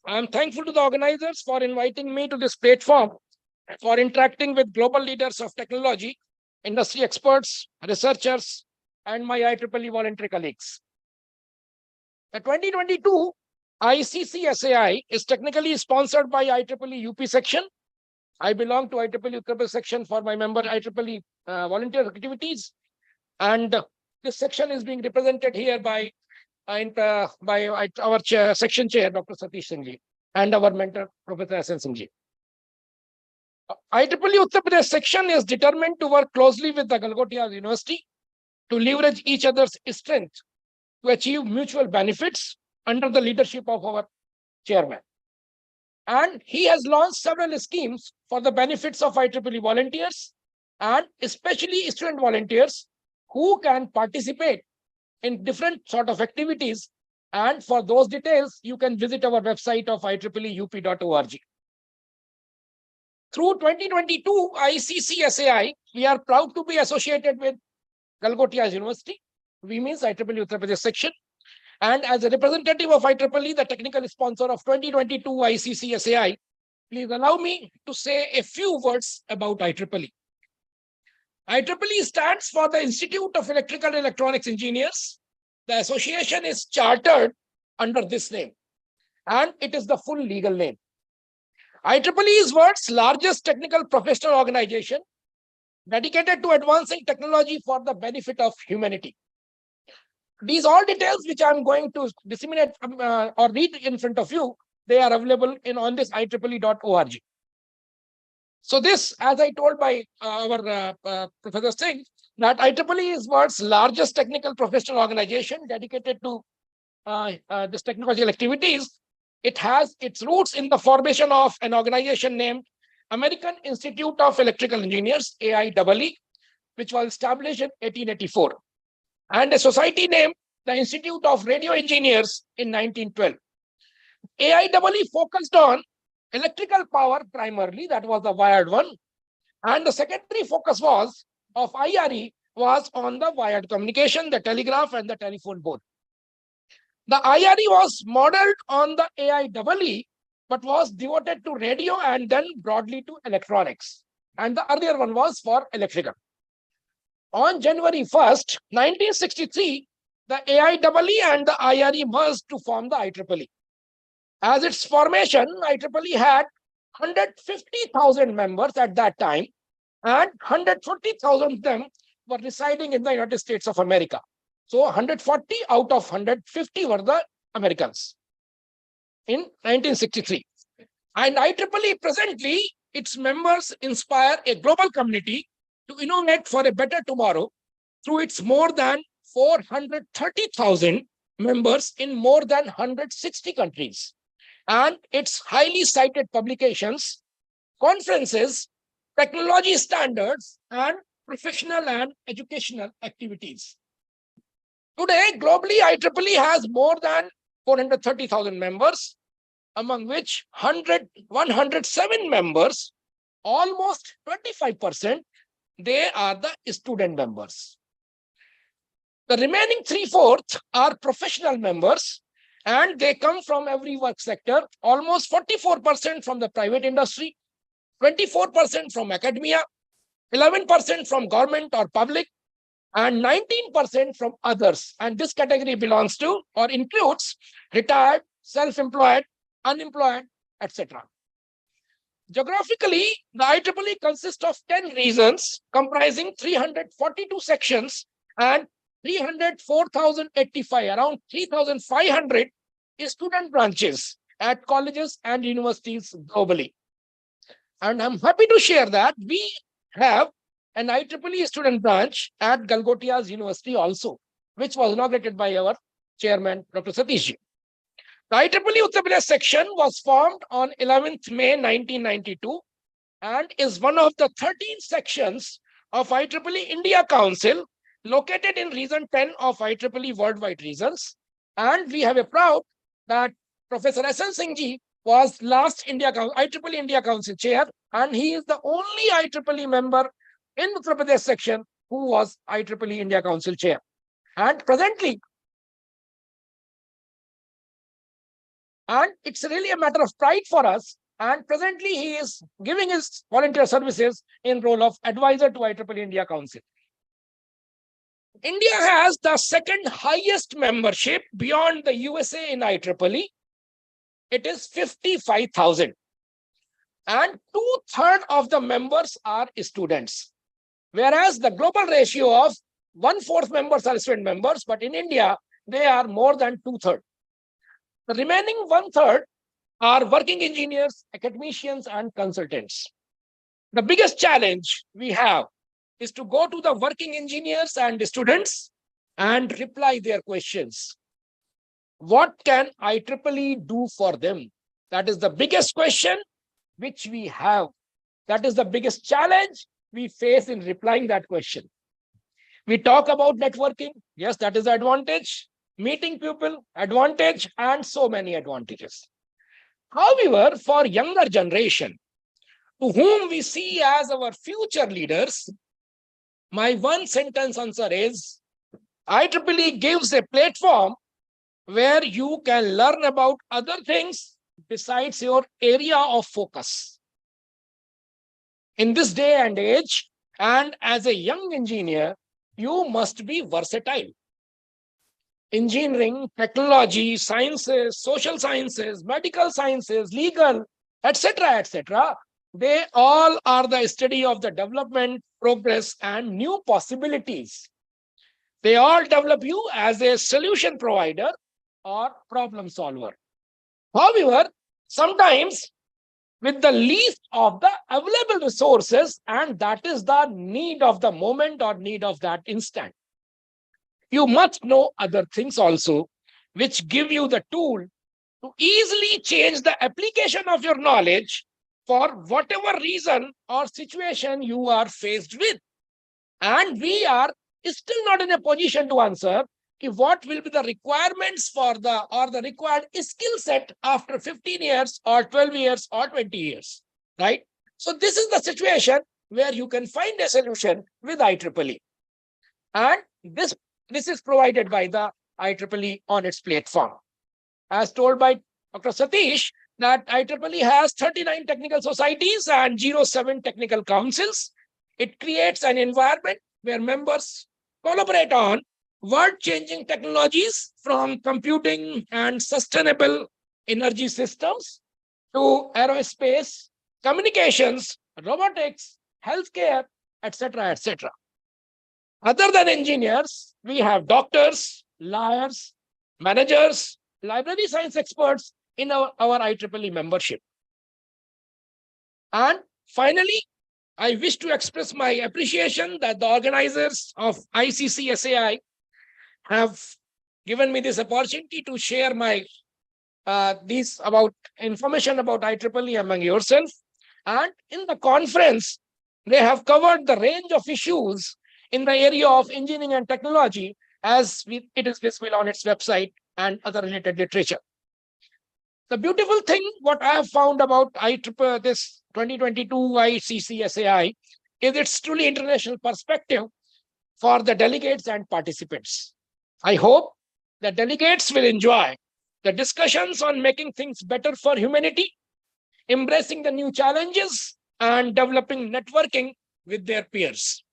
I'm thankful to the organizers for inviting me to this platform for interacting with global leaders of technology, industry experts, researchers, and my IEEE voluntary colleagues. The 2022 ICCSAI is technically sponsored by IEEE UP section. I belong to IEEE Uttar Pradesh section for my member IEEE volunteer activities. And this section is being represented here by our section chair, Dr. Satish Singh ji, and our mentor, Professor SN Singh ji. IEEE Uttar Pradesh section is determined to work closely with the Galgotias University to leverage each other's strength to achieve mutual benefits under the leadership of our chairman. And he has launched several schemes for the benefits of IEEE volunteers and especially student volunteers who can participate in different sort of activities. And for those details, you can visit our website of IEEEUP.org. Through 2022 ICCSAI, we are proud to be associated with Galgotias University, we means IEEE Uttar Pradesh section. And as a representative of IEEE, the technical sponsor of 2022 ICCSAI, please allow me to say a few words about IEEE. IEEE stands for the Institute of Electrical and Electronics Engineers. The association is chartered under this name, and it is the full legal name. IEEE is world's largest technical professional organization dedicated to advancing technology for the benefit of humanity. These all details which I'm going to disseminate or read in front of you, they are available on this IEEE.org. So this, as I told by our Professor Singh, that IEEE is world's largest technical professional organization dedicated to this technological activities. It has its roots in the formation of an organization named American Institute of Electrical Engineers, AIEE, which was established in 1884, and a society named the Institute of Radio Engineers in 1912. AIEE focused on electrical power primarily, that was the wired one, and the secondary focus was of IRE was on the wired communication, the telegraph and the telephone both. The IRE was modeled on the AIEE, but was devoted to radio and then broadly to electronics. And the earlier one was for electrical. On January 1st, 1963, the AIEE and the IRE merged to form the IEEE. As its formation, IEEE had 150,000 members at that time, and 140,000 of them were residing in the United States of America. So 140 out of 150 were the Americans in 1963. And IEEE presently, its members inspire a global community to innovate for a better tomorrow through its more than 430,000 members in more than 160 countries, and its highly cited publications, conferences, technology standards, and professional and educational activities. Today, globally, IEEE has more than 430,000 members, among which 107 members, almost 25%, they are the student members. The remaining 3/4 are professional members, and they come from every work sector, almost 44% from the private industry, 24% from academia, 11% from government or public, and 19% from others. And this category belongs to or includes retired, self-employed, unemployed, etc. Geographically, the IEEE consists of 10 regions comprising 342 sections and 304,085, around 3,500 student branches at colleges and universities globally. And I'm happy to share that we have an IEEE student branch at Galgotias University also, which was inaugurated by our chairman, Dr. Satish. The IEEE Uttar Pradesh section was formed on 11th May 1992 and is one of the 13 sections of IEEE India Council located in region 10 of IEEE worldwide regions. And we have a proud that Professor S.N. Singh ji was last IEEE India Council chair, and he is the only IEEE member in Uttar Pradesh section who was IEEE India Council chair. And presently, and it's really a matter of pride for us, and presently he is giving his volunteer services in role of advisor to IEEE India Council. India has the second highest membership beyond the USA in IEEE. It is 55,000. And 2/3 of the members are students. Whereas the global ratio of 1/4 members are student members, but in India, they are more than 2/3. The remaining 1/3 are working engineers, academicians, and consultants. The biggest challenge we have is to go to the working engineers and students and reply their questions. What can IEEE do for them? That is the biggest question which we have. That is the biggest challenge we face in replying that question. We talk about networking. Yes, that is the advantage. Meeting people, advantage, and so many advantages. However, for younger generation, to whom we see as our future leaders, my one sentence answer is IEEE gives a platform where you can learn about other things besides your area of focus. In this day and age, and as a young engineer, you must be versatile. Engineering, technology, sciences, social sciences, medical sciences, legal, etc., etc., they all are the study of the development, progress, and new possibilities. They all develop you as a solution provider or problem solver. However, sometimes with the least of the available resources, and that is the need of the moment or need of that instant. You must know other things also, which give you the tool to easily change the application of your knowledge for whatever reason or situation you are faced with. And we are still not in a position to answer what will be the requirements for the required skill set after 15 years or 12 years or 20 years, right? So this is the situation where you can find a solution with IEEE. And this is provided by the IEEE on its platform. As told by Dr. Satish, that IEEE has 39 technical societies and 07 technical councils. It creates an environment where members collaborate on world-changing technologies from computing and sustainable energy systems to aerospace, communications, robotics, healthcare, etc., etc. Other than engineers, we have doctors, lawyers, managers, library science experts in our IEEE membership. And finally, I wish to express my appreciation that the organizers of ICCSAI have given me this opportunity to share my information about IEEE among yourself. And in the conference, they have covered the range of issues in the area of engineering and technology as it is visible on its website and other related literature. The beautiful thing, what I have found about this 2022 ICCSAI is its truly international perspective for the delegates and participants. I hope the delegates will enjoy the discussions on making things better for humanity, embracing the new challenges, and developing networking with their peers.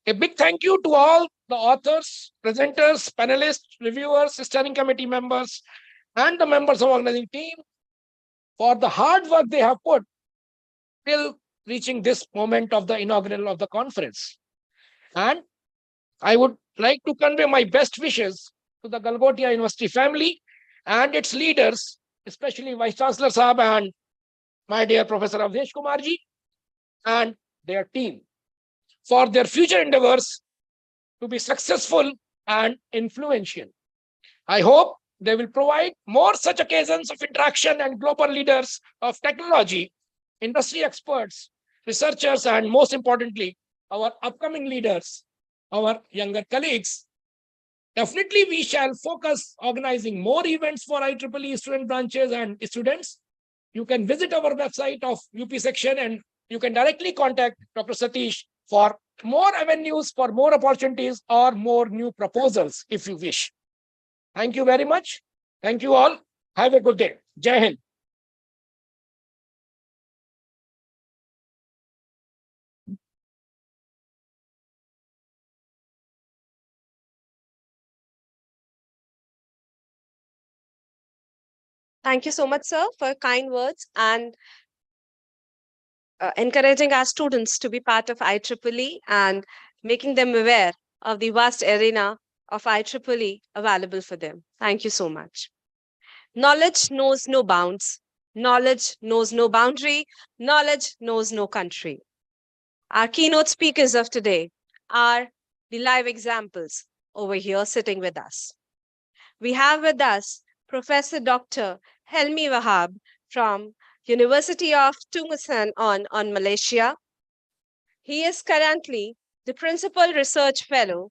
A big thank you to all the authors, presenters, panelists, reviewers, steering committee members, and the members of the organizing team for the hard work they have put till reaching this moment of the inaugural of the conference. And I would like to convey my best wishes to the Galgotia University family and its leaders, especially Vice Chancellor Saab and my dear Professor Avdesh Kumarji and their team, for their future endeavors to be successful and influential. I hope they will provide more such occasions of interaction and global leaders of technology, industry experts, researchers, and most importantly, our upcoming leaders, our younger colleagues. Definitely, we shall focus organizing more events for IEEE student branches and students. You can visit our website of UP section and you can directly contact Dr. Satish for more avenues, for more opportunities, or more new proposals if you wish. Thank you very much. Thank you all. Have a good day. Jai Hind. Thank you so much, sir, for kind words and encouraging our students to be part of IEEE and making them aware of the vast arena of IEEE available for them. Thank you so much. Knowledge knows no bounds. Knowledge knows no boundary. Knowledge knows no country. Our keynote speakers of today are the live examples over here sitting with us. We have with us Professor Dr. Helmi Wahab from University of Tungusen on Malaysia. He is currently the Principal Research Fellow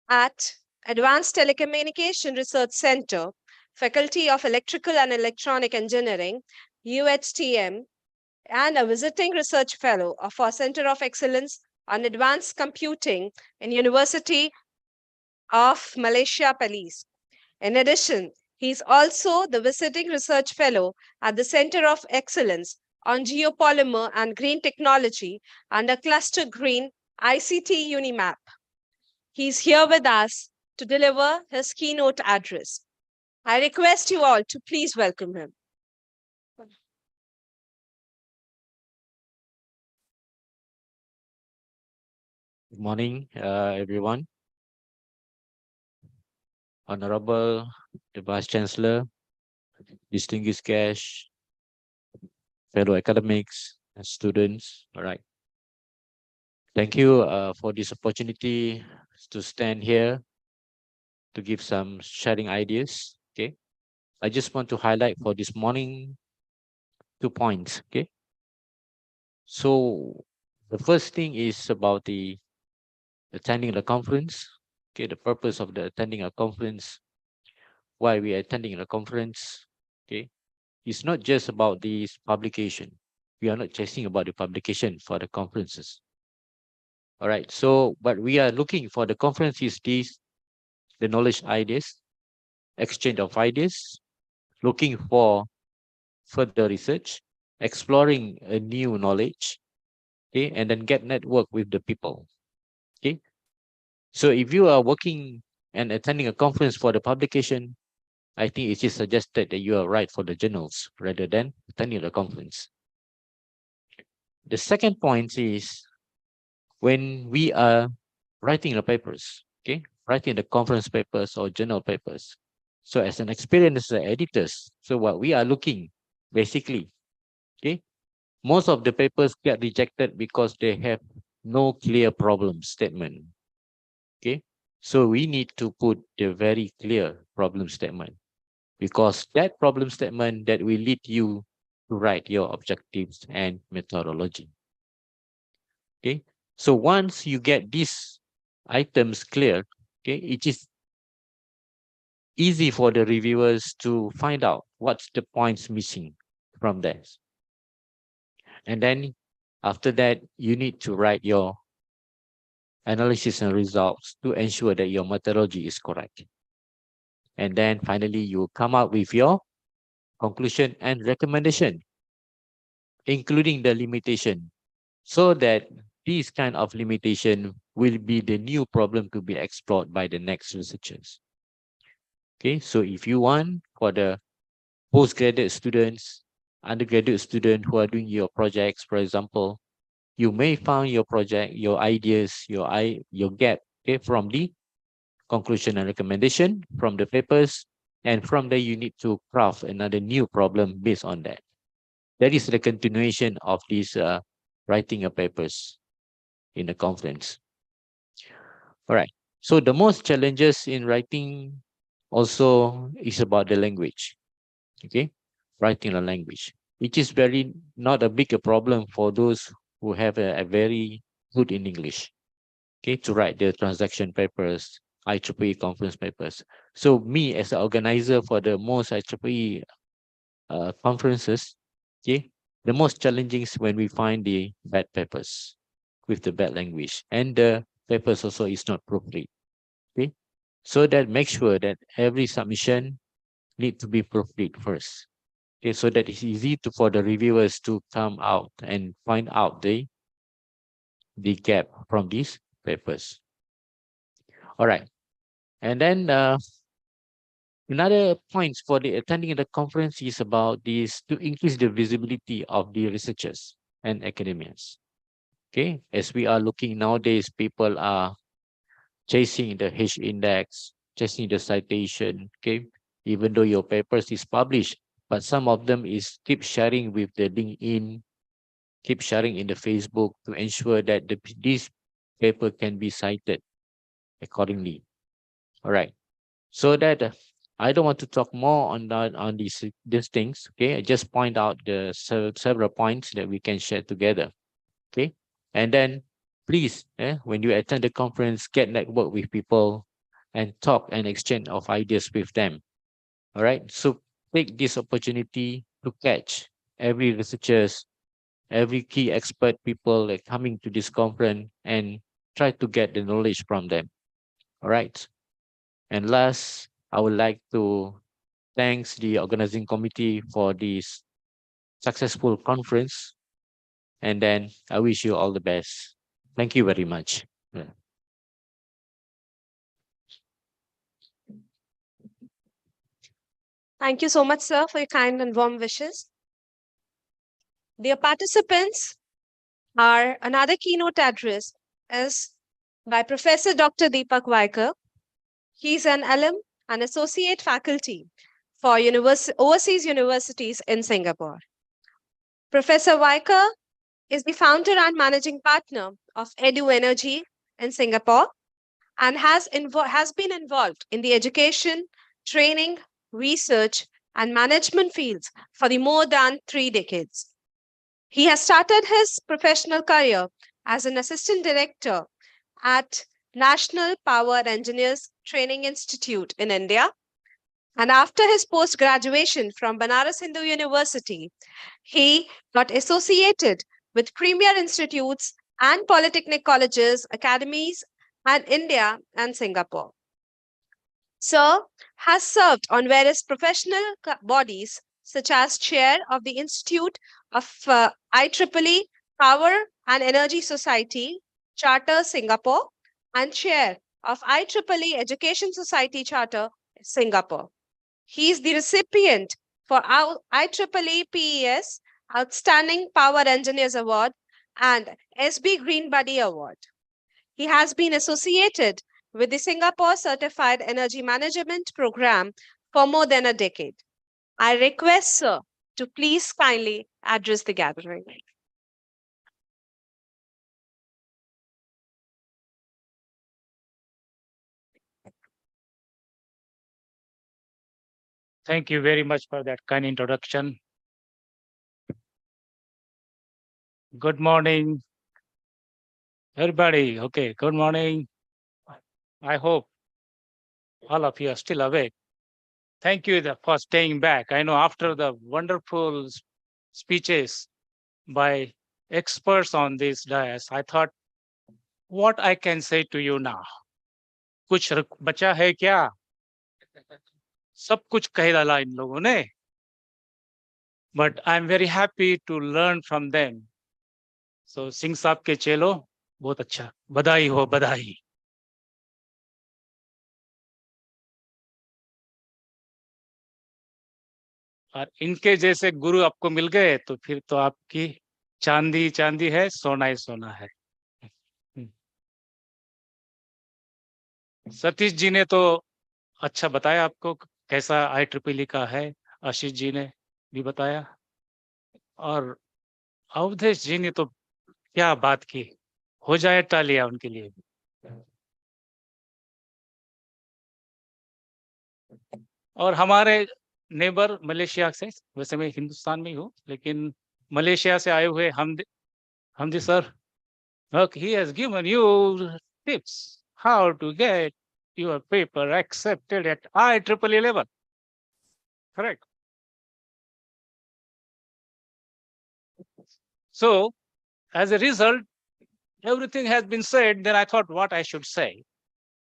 at Advanced Telecommunication Research Center, Faculty of Electrical and Electronic Engineering, UHTM, and a visiting research fellow of our Center of Excellence on Advanced Computing in University of Malaysia Police. In addition, he is also the visiting research fellow at the Center of Excellence on Geopolymer and Green Technology under Cluster Green ICT Unimap. He's here with us to deliver his keynote address. I request you all to please welcome him. Good morning, everyone. Honorable the Vice Chancellor, distinguished guests, fellow academics and students. All right. Thank you for this opportunity to stand here to give some sharing ideas. Okay. I just want to highlight for this morning 2 points. Okay. So the first thing is about the attending the conference. Okay, the purpose of the attending a conference, why we are attending a conference. Okay, it's not just about this publication. We are not chasing about the publication for the conferences. All right, so but we are looking for the conferences, these the knowledge ideas, exchange of ideas, looking for further research, exploring a new knowledge, okay, and then get network with the people. Okay, so if you are working and attending a conference for the publication, I think it is suggested that you are right for the journals rather than attending the conference. The second point is when we are writing the papers, okay, writing the conference papers or journal papers. So as an experienced editors, so what we are looking basically, okay, most of the papers get rejected because they have no clear problem statement. Okay, so we need to put a very clear problem statement, because that problem statement that will lead you to write your objectives and methodology. Okay, so once you get these items clear, okay, it is easy for the reviewers to find out what's the points missing from this. And then after that, you need to write your analysis and results to ensure that your methodology is correct. And then finally, you come up with your conclusion and recommendation, including the limitation, so that these kind of limitation will be the new problem to be explored by the next researchers. Okay, so if you want for the postgraduate students, undergraduate students who are doing your projects, for example, you may find your project, your ideas, your gap, okay, from the conclusion and recommendation, from the papers, and from there you need to craft another new problem based on that. That is the continuation of these writing of papers in the conference. All right. So the most challenges in writing also is about the language. Okay, writing a language, which is very not a big problem for those who have a very good in English. Okay, to write the transaction papers, IEEE conference papers. So me as an organizer for the most IEEE conferences, okay, the most challenging is when we find the bad papers with the bad language, and the papers also is not proofread. Okay, so that make sure that every submission need to be proofread first. Okay, so that it's easy for the reviewers to come out and find out the gap from these papers. All right, and then another points for the attending the conference is about this to increase the visibility of the researchers and academians. Okay, as we are looking nowadays, people are chasing the H index, chasing the citation. Okay, even though your papers is published, but some of them is keep sharing with the LinkedIn, keep sharing in the Facebook to ensure that this paper can be cited accordingly. All right. So that I don't want to talk more on that on these things. Okay, I just point out the several points that we can share together. Okay, and then please, when you attend the conference, get network with people and talk and exchange of ideas with them. All right. So take this opportunity to catch every researchers, every key expert people like coming to this conference and try to get the knowledge from them. All right. And last, I would like to thanks the organizing committee for this successful conference. And then I wish you all the best. Thank you very much. Yeah. Thank you so much, sir, for your kind and warm wishes. Dear participants, our another keynote address is by Professor Dr. Deepak Vaikar. He's an alum and associate faculty for overseas universities in Singapore. Professor Vaikar is the founder and managing partner of Edu Energy in Singapore and has been involved in the education, training, research, and management fields for the more than 3 decades. He has started his professional career as an assistant director at National Power Engineers Training Institute in India. And after his post-graduation from Banaras Hindu University, he got associated with premier institutes and polytechnic colleges, academies, and India and Singapore. Sir has served on various professional bodies, such as chair of the Institute of IEEE Power and Energy Society Charter Singapore and chair of IEEE Education Society Charter Singapore. He is the recipient for our IEEE PES Outstanding Power Engineers Award and SB Green Buddy Award. He has been associated with the Singapore Certified Energy Management Program for more than a decade. I request, sir, to please kindly address the gathering. Thank you very much for that kind introduction. Good morning, everybody. Okay, good morning. I hope all of you are still awake. Thank you for staying back. I know after the wonderful speeches by experts on this dais, I thought, what I can say to you now? कुछ बचा है क्या? सब कुछ कह डाला इन लोगों ने. But I'm very happy to learn from them. So Singh साहब के चेलो बहुत अच्छा. बधाई हो बधाई. और इनके जैसे गुरु आपको मिल गए तो फिर तो आपकी चांदी चांदी है, सोना ही सोना है. सतीश जी ने तो अच्छा बताया आपको कैसा IEEE का है. आशीष जी ने भी बताया और अवधेश जी ने तो क्या बात की. हो जाए तालियां उनके लिए. और हमारे नेबर मलेशिया से, वैसे मैं हिंदुस्तान में ही हूँ लेकिन मलेशिया से आए हुए हमदी sir, he has given you tips how to get your paper accepted at IEEE level. Correct. So as a result, everything has been said. Then I thought what I should say.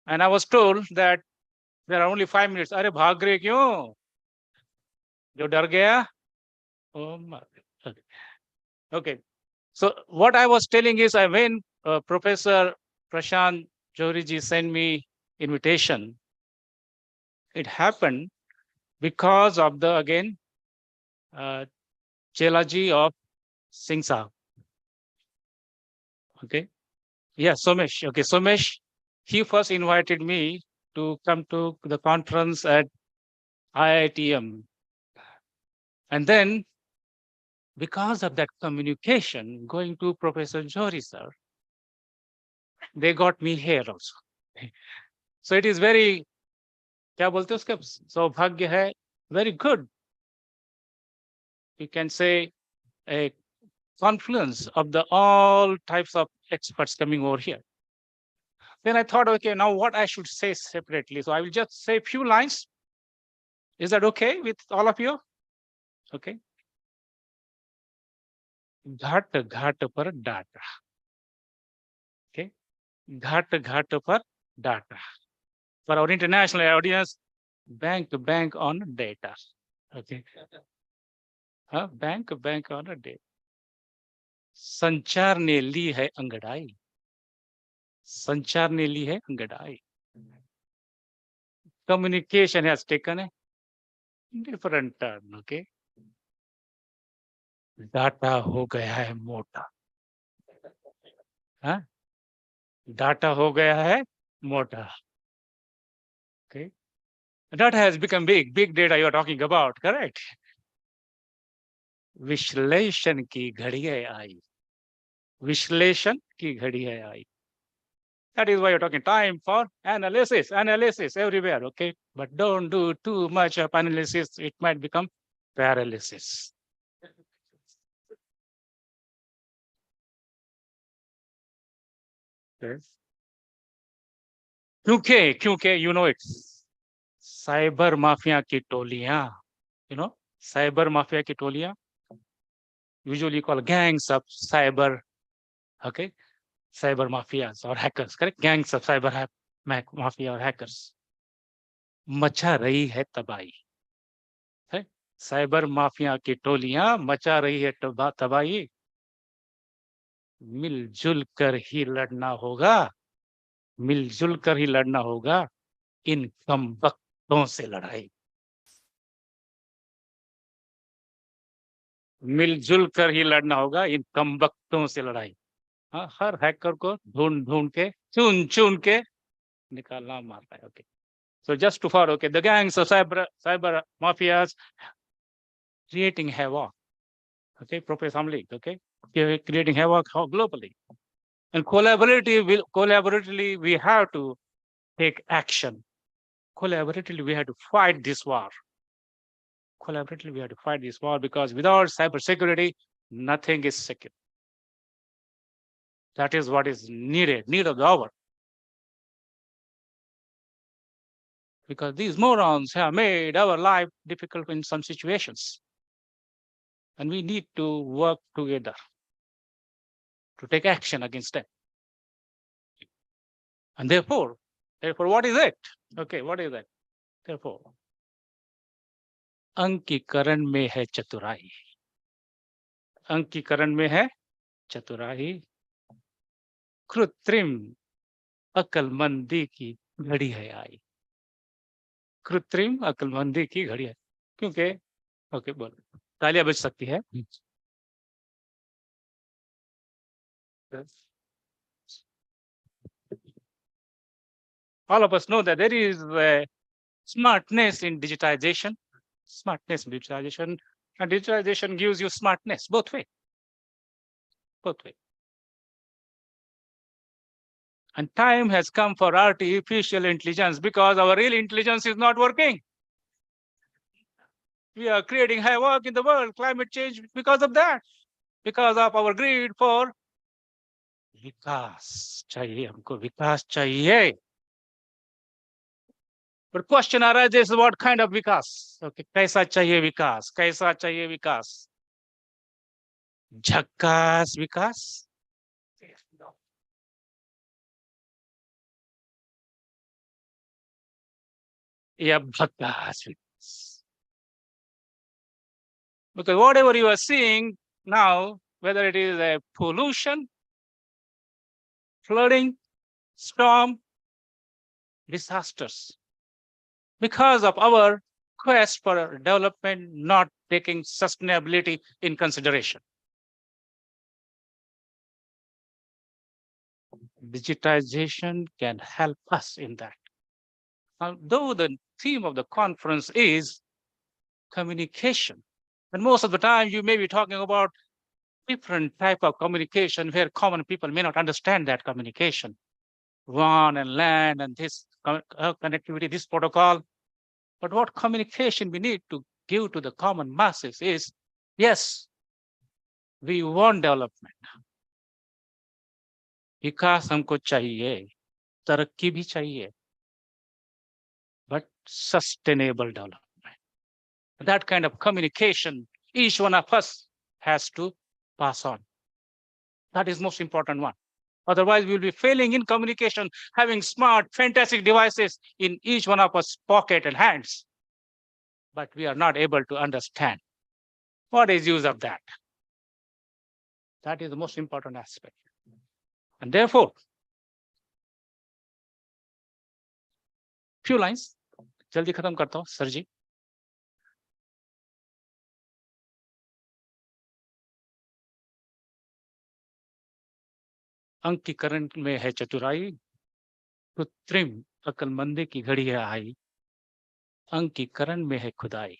And I was told that there are only 5 minutes. अरे भाग रहे क्यों? जो डर गया? Oh my. Okay. So what I was telling is, when Professor Prashant Johri ji sent me invitation, it happened because of the again Chelaji of Singh Sahab. Okay. Yeah, Somesh. Okay, Somesh. He first invited me to come to the conference at IITM. And then, because of that communication going to Professor Johri sir, they got me here also. So it is very क्या बोलते हैं उसके सौभाग्य है very good. You can say a confluence of the all types of experts coming over here. Then I thought, okay, now what I should say separately. So I will just say a few lines. Is that okay with all of you? Okay. घाट घाट पर data. Okay. घाट घाट पर data. For our international audience, bank on data. Okay. bank on a data. संचार ने ली है अंगड़ाई. संचार ने ली है अंगड़ाई. Communication has taken a different turn. Okay. Data हो गया है मोटा. हाँ, डाटा हो गया है मोटा. Okay. Data has become big. Big data you are talking about, correct? विश्लेषण की घड़ियां आई. विश्लेषण की घड़ियां आई. That is why you're talking time for analysis. Analysis everywhere, okay? But don't do too much of analysis. It might become paralysis. Okay. क्योंकि you know it. Cyber mafia की टोलियां, you know, cyber mafia की टोलियां, usually called gangs of cyber, okay, cyber mafias or hackers, correct? Gangs of cyber mafia or hackers. मचा रही है तबाही. है? साइबर माफिया की टोलियां मचा रही है तबाही. मिलजुल कर ही लड़ना होगा. मिलजुल कर ही लड़ना होगा इन कमबख्तों से लड़ाई. मिलजुल कर ही लड़ना होगा इन कमबख्तों से लड़ाई. हाँ, हर हैकर को ढूंढ ढूंढ के चुन के निकालना मारना है. Okay. So just to follow, okay, the gangs of cyber mafias creating havoc. Okay, Professor Samli, okay, creating havoc globally. And collaboratively we have to take action. Collaboratively we have to fight this war. Collaboratively we have to fight this war because without cybersecurity, nothing is secure. That is what is needed, need of the hour. Because these morons have made our life difficult in some situations. And we need to work together to take action against them. And therefore, what is it? Okay, what is that? Therefore, अंकीकरण में है चतुराई. अंकीकरण में है चतुराई. कृत्रिम अक्लमंदी की घड़ी है आई. कृत्रिम अक्लमंदी की घड़ी है. क्योंकि ओके बोलो, तालियां बज सकती है. All of us know that there is a smartness in digitization. Smartness in digitization. And digitization gives you smartness both way. Both way. And time has come for artificial intelligence because our real intelligence is not working. We are creating havoc in the world, climate change because of that, because of our greed for विकास चाहिए. हमको विकास चाहिए. But question arises, what kind of Vikas? Okay, कैसा चाहिए विकास? कैसा चाहिए विकास? झक्कास विकास? या भक्कास विकास? Because whatever you are seeing now, whether it is a pollution, flooding, storm, disasters, because of our quest for development not taking sustainability in consideration. Digitization can help us in that. Though the theme of the conference is communication, and most of the time you may be talking about different type of communication where common people may not understand that communication. WAN and LAN and this connectivity, this protocol. But what communication we need to give to the common masses is, yes, we want development. विकास हमको चाहिए, तरक्की भी चाहिए, but sustainable development. That kind of communication, each one of us has to pass on. That is most important one. Otherwise, we'll be failing in communication, having smart, fantastic devices in each one of us pocket and hands. But we are not able to understand what is use of that. That is the most important aspect. And therefore, few lines, जल्दी खत्म करता हूँ, sir जी. अंकीकरण में है चतुराई, कृत्रिम अक्लमंदी की घड़ी है आई. अंकीकरण में है खुदाई.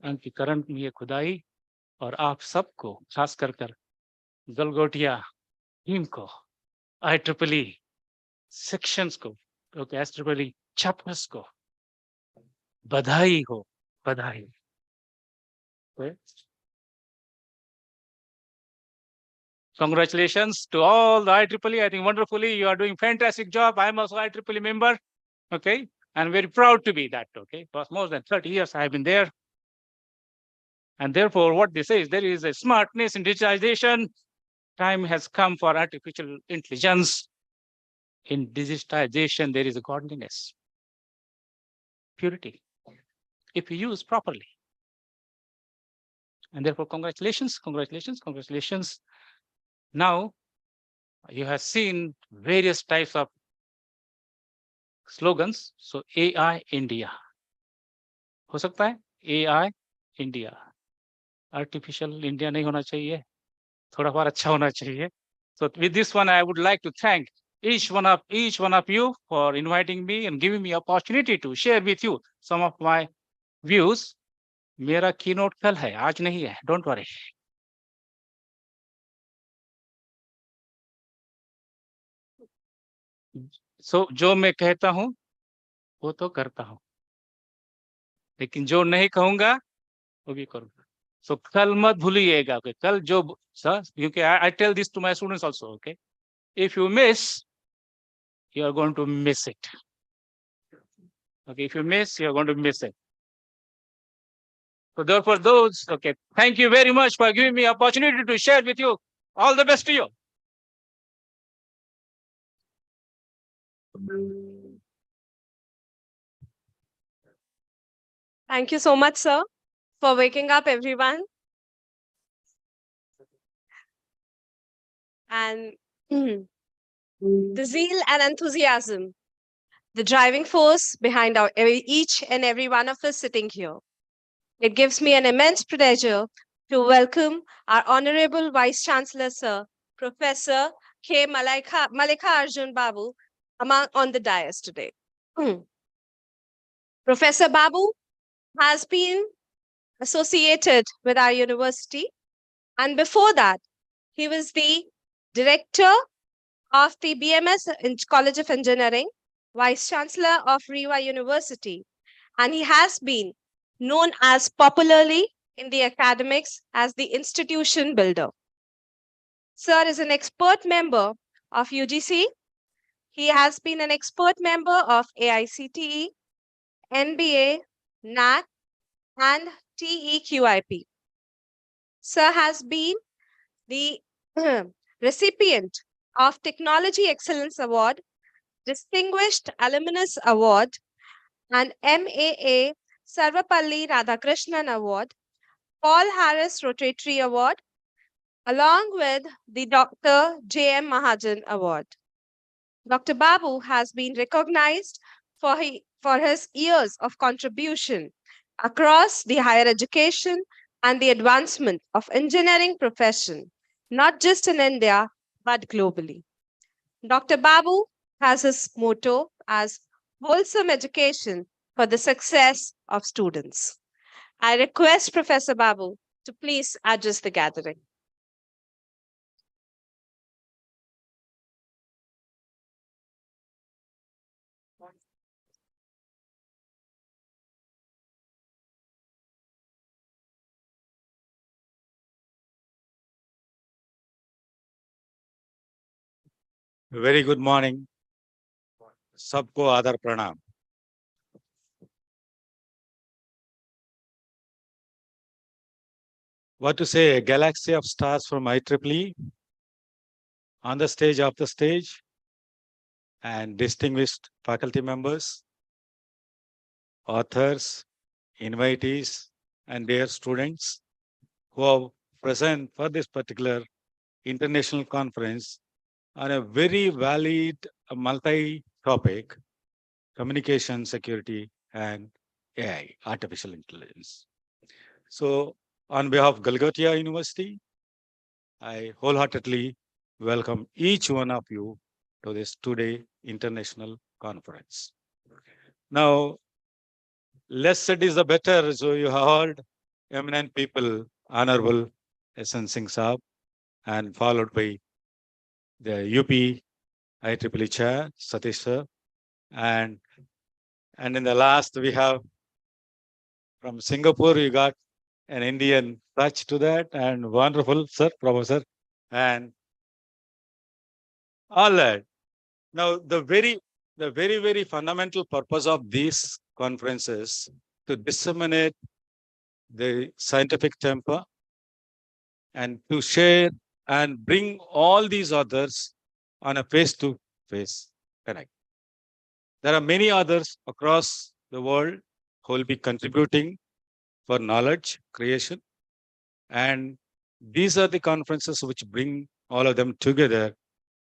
अंकीकरण में है खुदाई, और आप सबको, खास कर गलगोटिया टीम को, IEEE सेक्शंस को, IEEE चैप्टर्स को बधाई हो, बधाई. Congratulations to all the IEEE. I think wonderfully, you are doing fantastic job. I'm also IEEE member. Okay. And very proud to be that. Okay. For more than 30 years, I have been there. And therefore, what this is, there is a smartness in digitization. Time has come for artificial intelligence. In digitization, there is a godliness, purity, if you use properly. And therefore, congratulations, congratulations, congratulations. Now, you have seen various types of slogans. So AI India. हो सकता है AI India. Artificial India नहीं होना चाहिए. थोड़ा और अच्छा होना चाहिए. So with this one, I would like to thank each one of you for inviting me and giving me opportunity to share with you some of my views. मेरा keynote कल है, आज नहीं है. Don't worry. So जो मैं कहता हूँ वो तो करता हूँ, लेकिन जो नहीं कहूँगा वो भी करूँगा. So कल मत भूलिएगा. Okay, कल जो sir, क्योंकि I tell this to my students also. Okay, if you miss, you are going to miss it. Okay, if you miss, you are going to miss it. So therefore, those, okay, thank you very much for giving me opportunity to share with you. All the best to you. Thank you so much, sir, for waking up everyone. And the zeal and enthusiasm, the driving force behind each and every one of us sitting here. It gives me an immense pleasure to welcome our Honorable Vice Chancellor, Sir, Professor K. Malika Arjun Babu, on the dais today. Professor Babu has been associated with our university, and before that, he was the director of the BMS College of Engineering, Vice Chancellor of Rewa University, and he has been known as popularly in the academics as the institution builder. Sir is an expert member of UGC. He has been an expert member of AICTE, NBA, NAC, and TEQIP. Sir has been the recipient of Technology Excellence Award, Distinguished Alumnus Award, and MAA Sarvapalli Radhakrishnan Award, Paul Harris Rotatory Award, along with the Dr. J.M. Mahajan Award. Dr. Babu has been recognized for his years of contribution across the higher education and the advancement of engineering profession, not just in India, but globally. Dr. Babu has his motto as wholesome education for the success of students. I request Professor Babu to please address the gathering. Very good morning. सबको आदर प्रणाम. What to say? A galaxy of stars from IEEE on the stage, and distinguished faculty members, authors, invitees, and their students who are present for this particular international conference on a very valid multi-topic, communication, security, and AI, artificial intelligence. So on behalf of Galgotia University, I wholeheartedly welcome each one of you to this today international conference. Now, less said is the better. So you heard eminent people, Honorable S.N. Singh Saab, and followed by the UP IEEE Chair, Satish Sir. And in the last, we have from Singapore, you got an Indian touch to that, and wonderful, sir, Professor, and all that. Now, the very fundamental purpose of these conferences to disseminate the scientific temper and to share and bring all these others on a face-to-face connect. There are many others across the world who will be contributing for knowledge creation. And these are the conferences which bring all of them together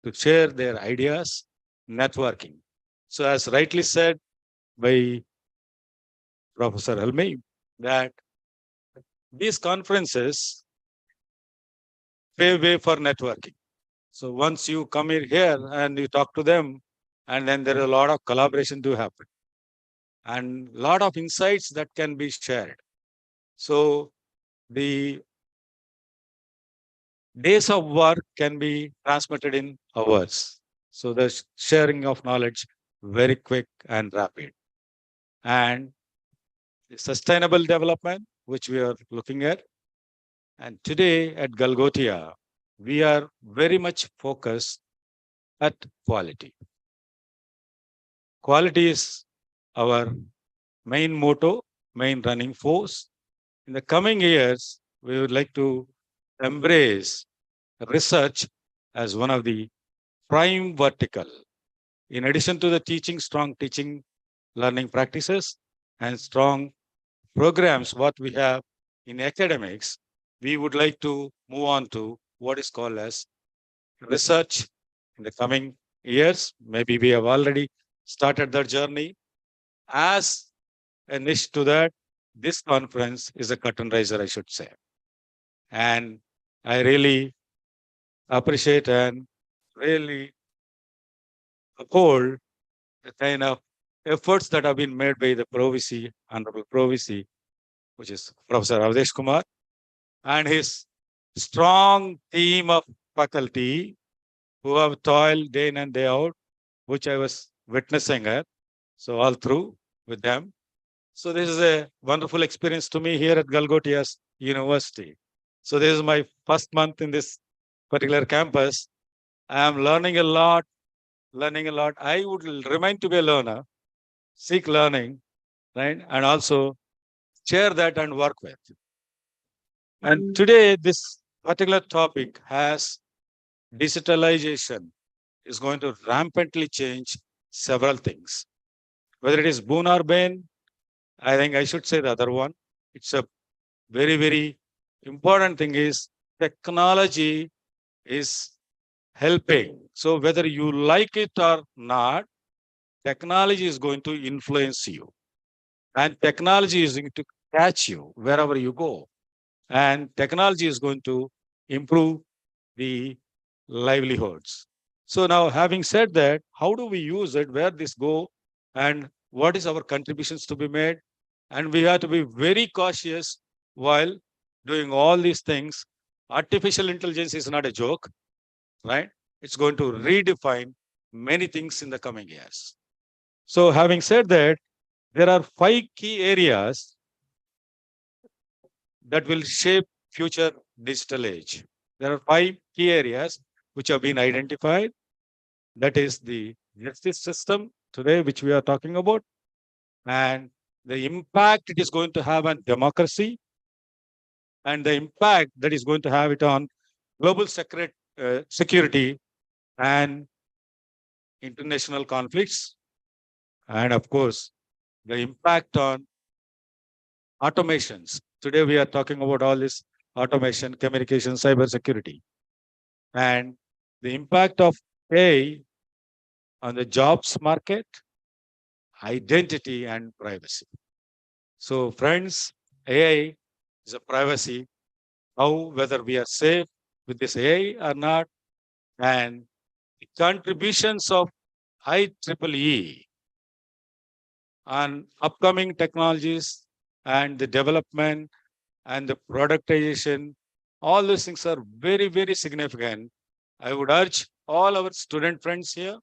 to share their ideas, networking. So as rightly said by Professor Helmi, that these conferences pave way for networking. So once you come in here and you talk to them, and then there is a lot of collaboration to happen and a lot of insights that can be shared. So the days of work can be transmitted in hours. So the sharing of knowledge very quick and rapid. And sustainable development, which we are looking at. And today at Galgotia, we are very much focused at quality. Quality is our main motto, main running force. In the coming years, we would like to embrace research as one of the prime vertical. In addition to the strong teaching learning practices and strong programs, what we have in academics, we would like to move on to what is called as research in the coming years. Maybe we have already started that journey. As a niche to that, this conference is a curtain raiser, I should say. And I really appreciate and really uphold the kind of efforts that have been made by the Pro-VC, Honorable Pro-VC, which is Professor Avdesh Kumar, and his strong team of faculty who have toiled day in and day out, which I was witnessing at. So all through with them. So this is a wonderful experience to me here at Galgotias University. So this is my first month in this particular campus. I am learning a lot. I would remain to be a learner, seek learning, right? And also share that and work with. And today, this particular topic has digitalization is going to rampantly change several things. Whether it is boon or bane, I think I should say the other one. It's a very important thing is technology is helping. So whether you like it or not, technology is going to influence you. And technology is going to catch you wherever you go. And technology is going to improve the livelihoods. So now, having said that, how do we use it, where this go, and what is our contributions to be made? And we have to be very cautious while doing all these things. Artificial intelligence is not a joke, right? It's going to redefine many things in the coming years. So having said that, there are 5 key areas that will shape future digital age. There are 5 key areas which have been identified. That is the justice system today, which we are talking about, and the impact it is going to have on democracy, and the impact that is going to have it on global security and international conflicts, and of course, the impact on automations. Today, we are talking about all this automation, communication, cyber security, and the impact of AI on the jobs market, identity, and privacy. So, friends, AI is a privacy. How whether we are safe with this AI or not, and the contributions of IEEE on upcoming technologies and the development and the productization, all those things are very, very significant. I would urge all our student friends here,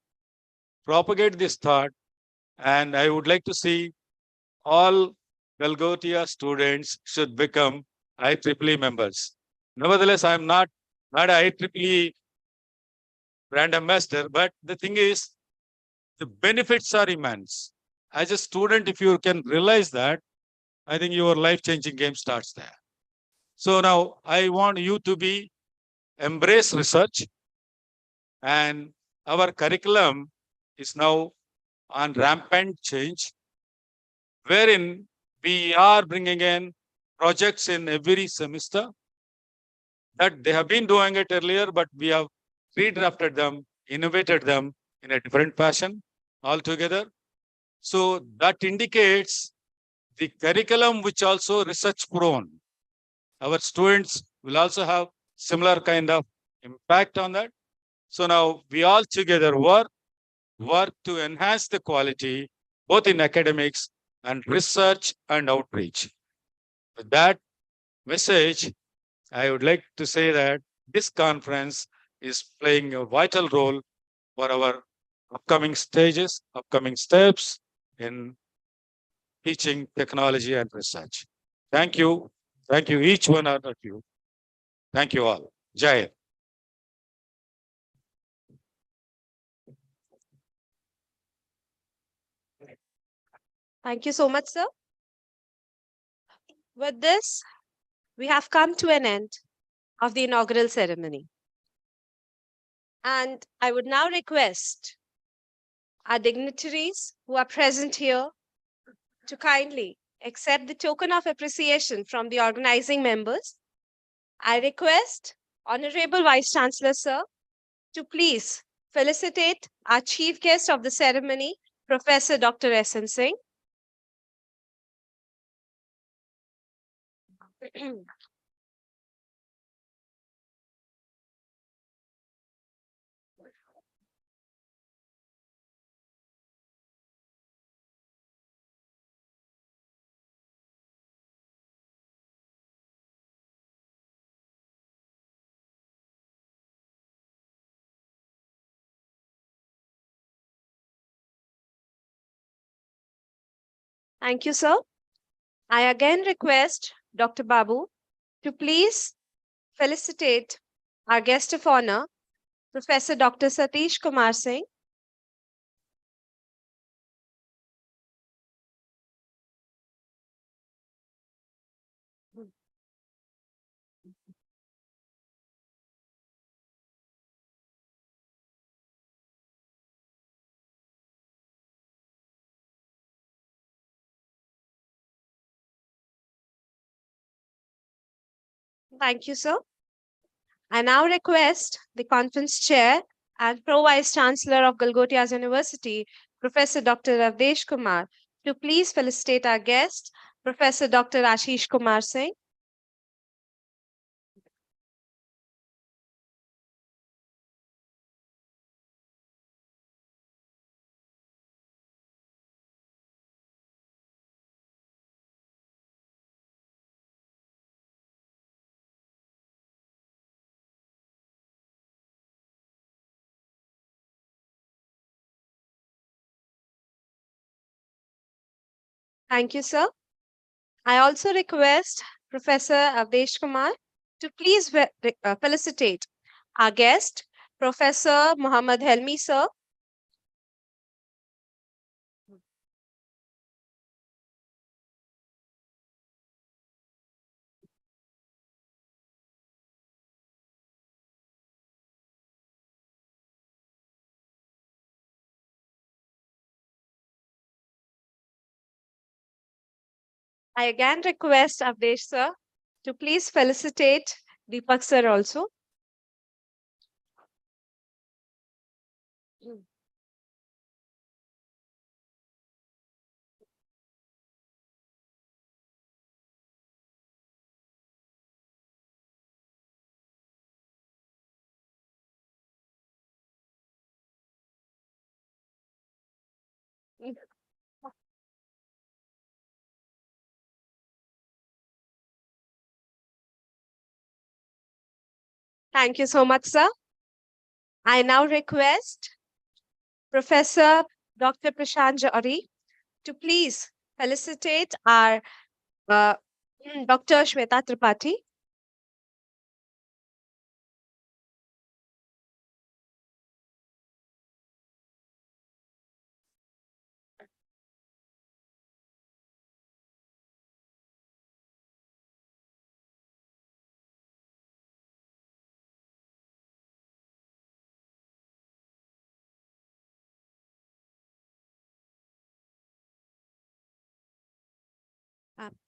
propagate this thought, and I would like to see all Galgotia students should become IEEE members. Nevertheless, I'm not an IEEE brand ambassador, but the thing is, the benefits are immense. As a student, if you can realize that, I think your life-changing game starts there. So now I want you to embrace research, and our curriculum is now on rampant change, wherein we are bringing in projects in every semester that they have been doing it earlier, but we have redrafted them, innovated them in a different fashion altogether. So that indicates the curriculum which also research prone. Our students will also have similar kind of impact on that. So now we all together work to enhance the quality, both in academics and research and outreach. With that message, I would like to say that this conference is playing a vital role for our upcoming stages, upcoming steps in teaching, technology, and research. Thank you. Thank you, each one of you. Thank you all. Jai Hind. Thank you so much, sir. With this, we have come to an end of the inaugural ceremony. And I would now request our dignitaries who are present here to kindly accept the token of appreciation from the organizing members. I request Honorable Vice Chancellor, sir, to please felicitate our chief guest of the ceremony, Professor Dr. S.N. Singh. Thank you, sir. I again request Dr. Babu to please felicitate our guest of honor, Professor Dr. Satish Kumar Singh. Thank you, sir. I now request the conference chair and Pro Vice Chancellor of Galgotias University, Professor Dr. Avdesh Kumar, to please felicitate our guest, Professor Dr. Ashish Kumar Singh. Thank you, sir. I also request Professor Avdesh Kumar to please felicitate our guest, Professor Muhammad Helmi, sir, I again request Avdesh sir to please felicitate Deepak sir also. Thank you so much, sir. I now request Professor Dr. Prashant Johri to please felicitate our Dr. Shweta Tripathi.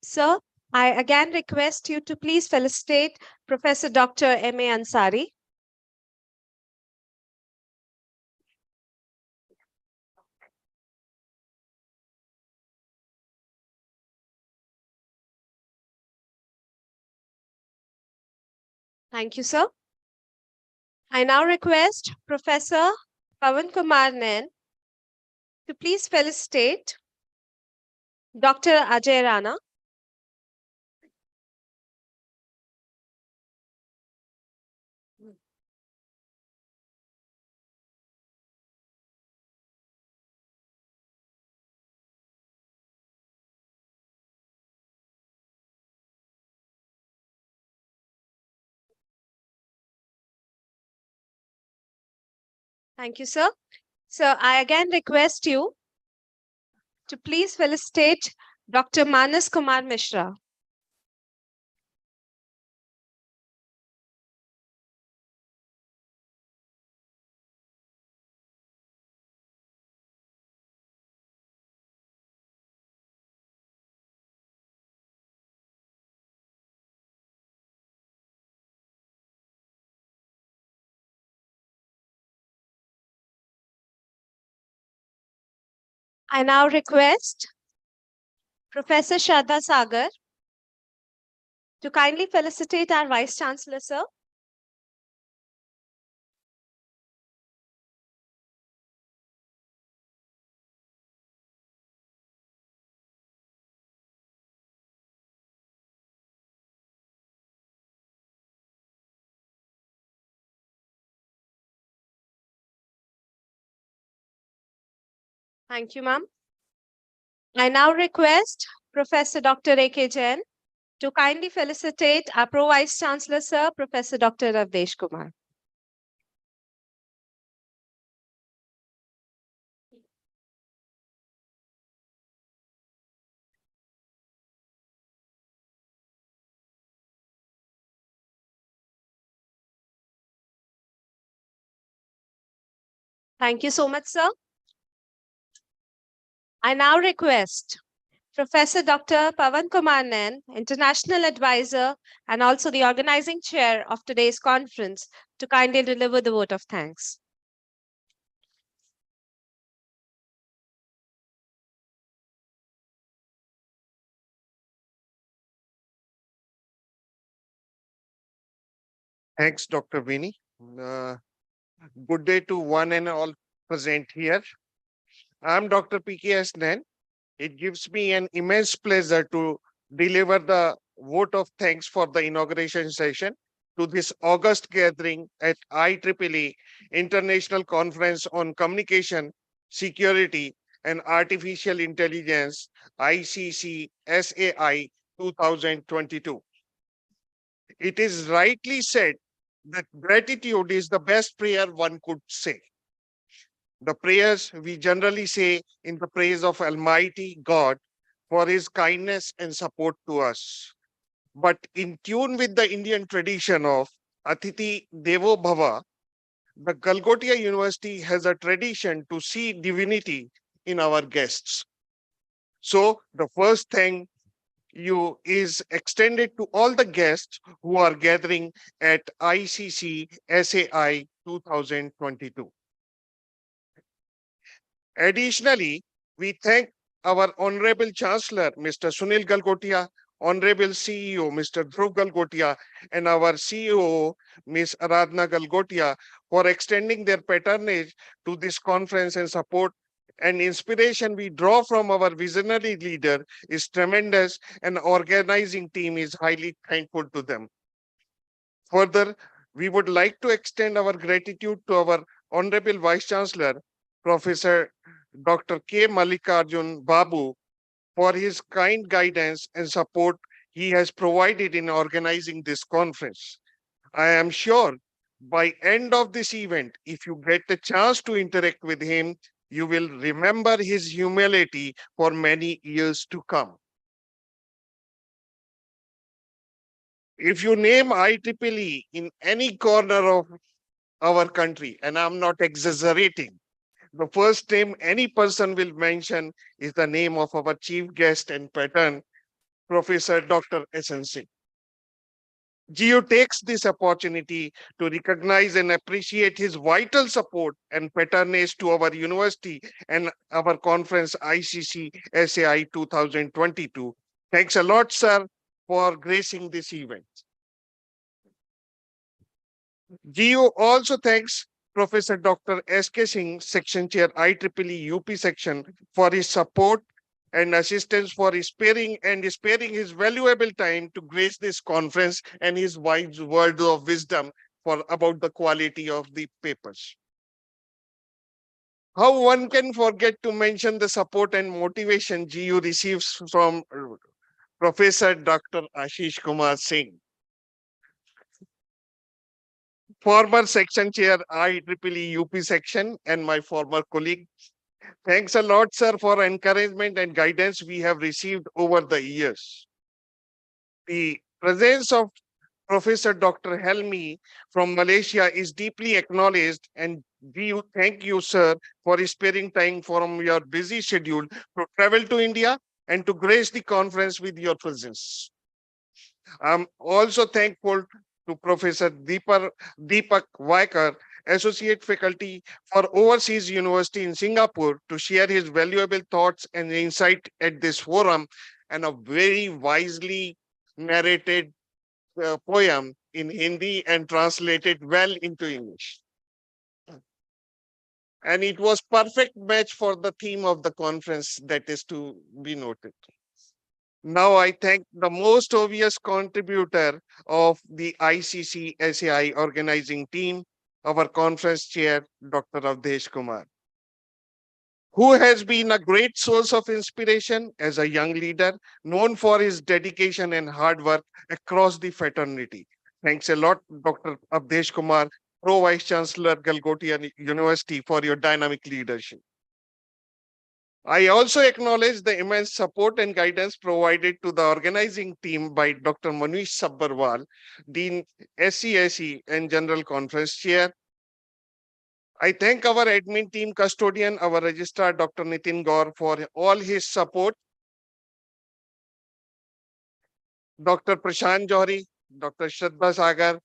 Sir, I again request you to please felicitate Professor Dr. M.A. Ansari. Thank you, sir. I now request Professor Pavan Kumar Nain to please felicitate Dr. Ajay Rana. Thank you, sir. So I again request you to please felicitate Dr. Manas Kumar Mishra. I now request Professor Shraddha Sagar to kindly felicitate our Vice Chancellor, sir. Thank you, ma'am. I now request Professor Dr. A.K. Jain to kindly felicitate our Pro Vice Chancellor, sir, Professor Dr. Avdesh Kumar. Thank you so much, sir. I now request Professor Dr. Pavan Kumar Nain, International Advisor and also the organizing chair of today's conference, to kindly deliver the vote of thanks. Thanks, Dr. Vinny. Good day to one and all present here. I'm Dr. PKS Nain. It gives me an immense pleasure to deliver the vote of thanks for the inauguration session to this August gathering at IEEE International Conference on Communication, Security, and Artificial Intelligence, ICCSAI 2022. It is rightly said that gratitude is the best prayer one could say. The prayers we generally say in the praise of Almighty God for his kindness and support to us. But in tune with the Indian tradition of Atiti Devo Bhava, the Galgotia University has a tradition to see divinity in our guests. So the first thing you is extended to all the guests who are gathering at ICCSAI 2022. Additionally, we thank our Honorable Chancellor, Mr. Sunil Galgotia, Honorable CEO, Mr. Dhruv Galgotia, and our CEO, Ms. Aradhana Galgotia, for extending their patronage to this conference and support and inspiration we draw from our visionary leader is tremendous, and organizing team is highly thankful to them. Further, we would like to extend our gratitude to our Honorable Vice Chancellor, Professor Dr. K. Mallikarjun Babu, for his kind guidance and support he has provided in organizing this conference. I am sure by end of this event, if you get the chance to interact with him, you will remember his humility for many years to come. If you name IEEE in any corner of our country, and I'm not exaggerating, the first name any person will mention is the name of our chief guest and patron, Professor Dr. S.N. Singh. GU takes this opportunity to recognize and appreciate his vital support and patronage to our university and our conference ICCSAI 2022. Thanks a lot, sir, for gracing this event. GU also thanks Professor Dr. S.K. Singh, Section Chair IEEE UP Section, for his support and assistance for sparing his valuable time to grace this conference and his wise word of wisdom for about the quality of the papers. How one can forget to mention the support and motivation GU receives from Professor Dr. Ashish Kumar Singh, former section chair IEEE UP section and my former colleague. Thanks a lot, sir, for encouragement and guidance we have received over the years. The presence of Professor Dr. Helmi from Malaysia is deeply acknowledged, and we thank you, sir, for sparing time from your busy schedule to travel to India and to grace the conference with your presence. I'm also thankful to Professor Deepak Vaikar, Associate Faculty for Overseas University in Singapore, to share his valuable thoughts and insight at this forum, and a very wisely narrated poem in Hindi and translated well into English. And it was perfect match for the theme of the conference that is to be noted. Now I thank the most obvious contributor of the ICCSAI organizing team, our conference chair, Dr. Avdesh Kumar, who has been a great source of inspiration as a young leader, known for his dedication and hard work across the fraternity. Thanks a lot, Dr. Avdesh Kumar, Pro Vice Chancellor, Galgotias University, for your dynamic leadership. I also acknowledge the immense support and guidance provided to the organizing team by Dr. Manish Sabharwal, Dean SCSE and General Conference Chair. I thank our admin team custodian, our registrar, Dr. Nitin Gaur, for all his support. Dr. Prashant Johri, Dr. Shraddha Sagar,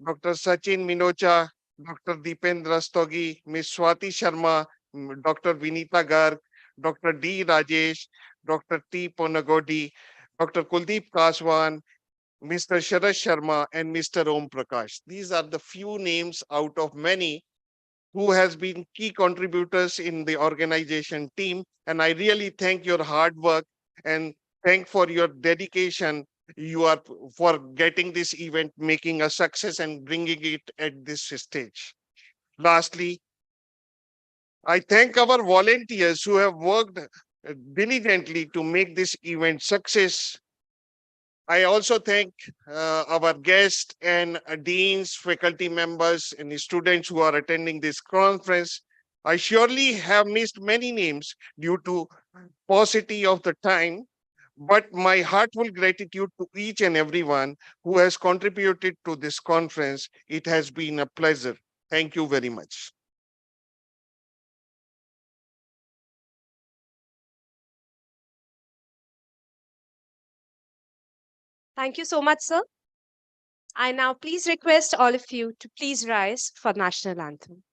Dr. Sachin Minocha, Dr. Deependra Rastogi, Ms. Swati Sharma, Dr. Vinita Garg, Dr. D. Rajesh, Dr. T. Ponagodi, Dr. Kuldeep Kaswan, Mr. Sharad Sharma, and Mr. Om Prakash. These are the few names out of many who has been key contributors in the organization team. And I really thank your hard work and thank for your dedication you are for getting this event, making a success and bringing it at this stage. Lastly, I thank our volunteers who have worked diligently to make this event success. I also thank our guests and deans, faculty members, and students who are attending this conference. I surely have missed many names due to paucity of the time, but my heartfelt gratitude to each and everyone who has contributed to this conference. It has been a pleasure. Thank you very much. Thank you so much, sir. I now please request all of you to please rise for national anthem.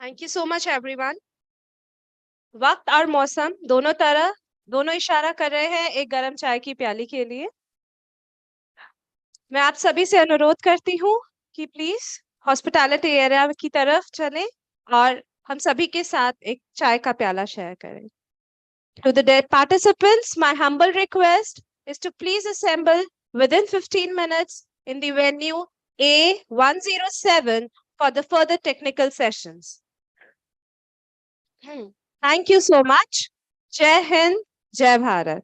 Thank you so much, everyone. वक्त और मौसम दोनों इशारा कर रहे हैं एक गर्म चाय की प्याली के लिए। मैं आप सभी से अनुरोध करती हूँ कि प्लीज हॉस्पिटैलिटी एरिया की तरफ चलें और हम सभी के साथ एक चाय का प्याला शेयर करें। To the dead participants, my humble request is to please assemble within 15 minutes in the venue A107 for the further technical sessions. Thank you so much. Jai Hind, Jai Bharat.